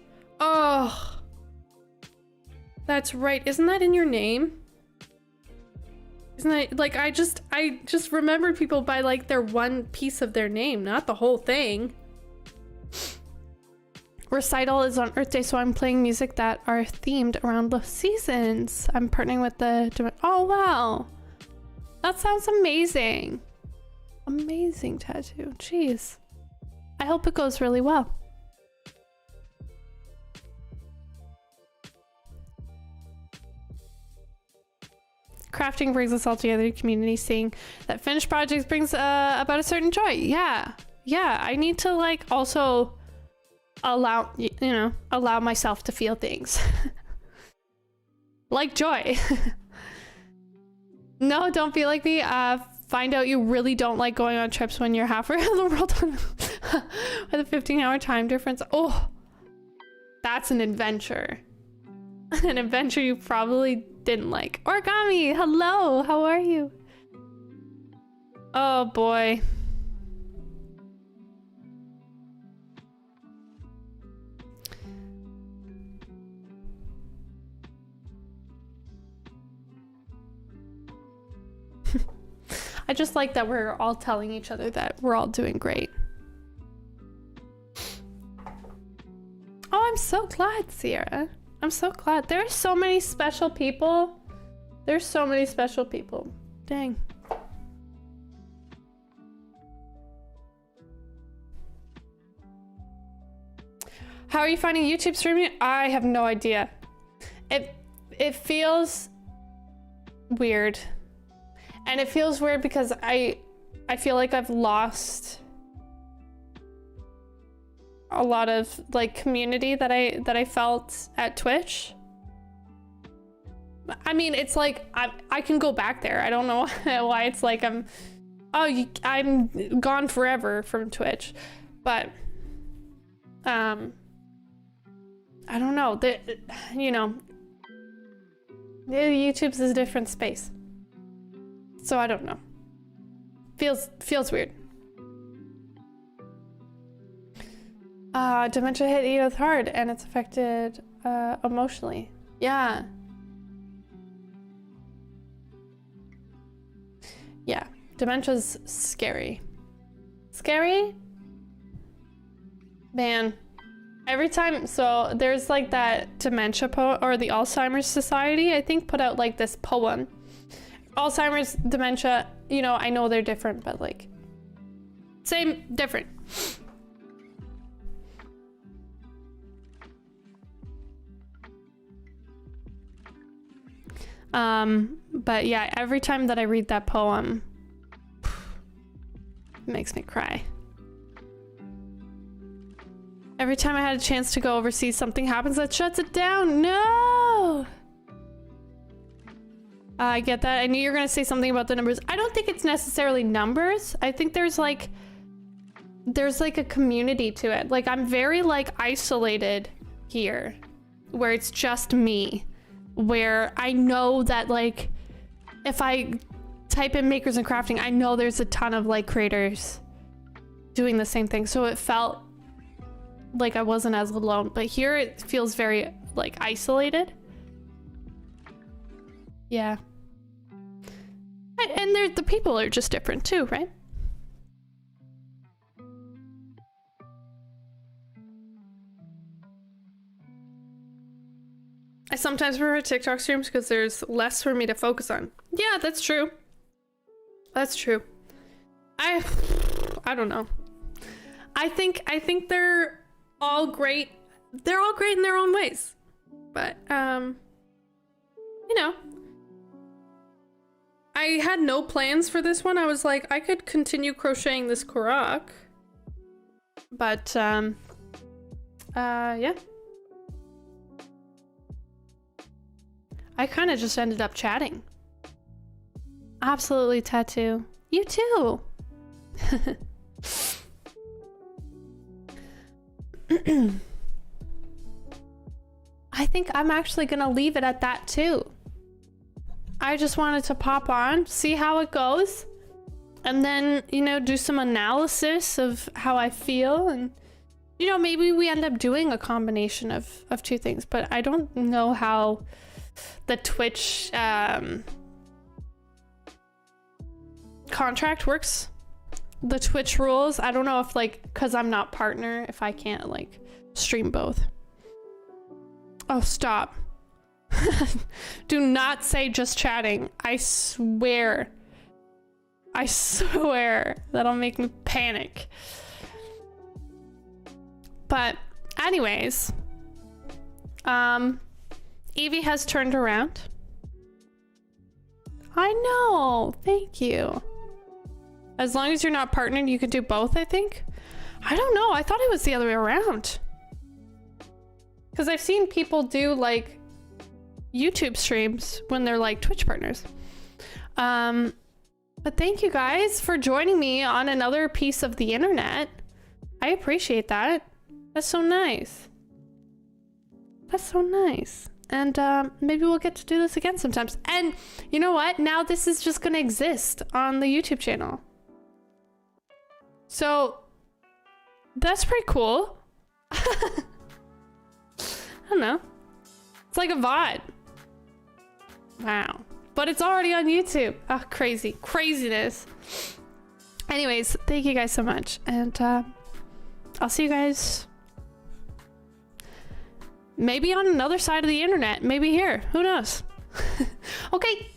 Oh. That's right. Isn't that in your name? Isn't that like I just remembered people by like their one piece of their name, not the whole thing. Recital is on Earth Day, so I'm playing music that are themed around the seasons. I'm partnering with the... Oh, wow. That sounds amazing. Amazing tattoo. Jeez. I hope it goes really well. Crafting brings us all together in community, seeing that finished projects brings about a certain joy. Yeah. Yeah, I need to like also... allow myself to feel things. Like joy. No, don't be like me. Find out you really don't like going on trips when you're halfway around the world with a 15-hour time difference. Oh, that's an adventure. An adventure you probably didn't like. Origami, hello, how are you? Oh boy. I just like that we're all telling each other that we're all doing great. Oh, I'm so glad, Sierra. I'm so glad. There are so many special people. There's so many special people. Dang. How are you finding YouTube streaming? I have no idea. It feels weird. And it feels weird because I feel like I've lost a lot of like community that I felt at Twitch. I mean, it's like I can go back there. I don't know why it's like I'm gone forever from Twitch, but I don't know. YouTube's a different space. So I don't know. Feels weird. Dementia hit Edith hard and it's affected emotionally. Yeah. Yeah. Dementia's scary. Scary? Man. Every time, so there's like that dementia or the Alzheimer's Society, I think, put out like this poem. Alzheimer's, dementia, I know they're different, but like, same, different. But yeah, every time that I read that poem, it makes me cry. Every time I had a chance to go overseas, something happens that shuts it down. No! I get that. I knew you were gonna say something about the numbers. I don't think it's necessarily numbers. I think there's like a community to it. Like I'm very like isolated here. where it's just me, where I know that like if I type in makers and crafting, I know there's a ton of like creators doing the same thing, so it felt like I wasn't as alone. But here it feels very like isolated. Yeah. And the people are just different too, right? I sometimes prefer TikTok streams because there's less for me to focus on. Yeah, that's true. That's true. I don't know. I think they're all great. They're all great in their own ways. But you know, I had no plans for this one. I was like, I could continue crocheting this Korok. But yeah. I kind of just ended up chatting. Absolutely, Tattoo. You too. I think I'm actually gonna leave it at that too. I just wanted to pop on, see how it goes, and then, you know, do some analysis of how I feel, and you know, maybe we end up doing a combination of two things, but I don't know how the Twitch contract works. The Twitch rules. I don't know if like, cause I'm not partner, if I can't like stream both. Oh, stop. Do not say just chatting. I swear. I swear that'll make me panic. But anyways, Evie has turned around. I know, thank you. As long as you're not partnered, you can do both, I think. I don't know, I thought it was the other way around. Because I've seen people do like YouTube streams when they're like Twitch partners. But thank you guys for joining me on another piece of the internet. I appreciate that. That's so nice. That's so nice. And maybe we'll get to do this again sometimes. And you know what? Now this is just gonna exist on the YouTube channel. So that's pretty cool. I don't know. It's like a VOD. Wow. But it's already on YouTube. Oh, crazy. Craziness. Anyways, thank you guys so much. And I'll see you guys maybe on another side of the internet. Maybe here. Who knows? Okay.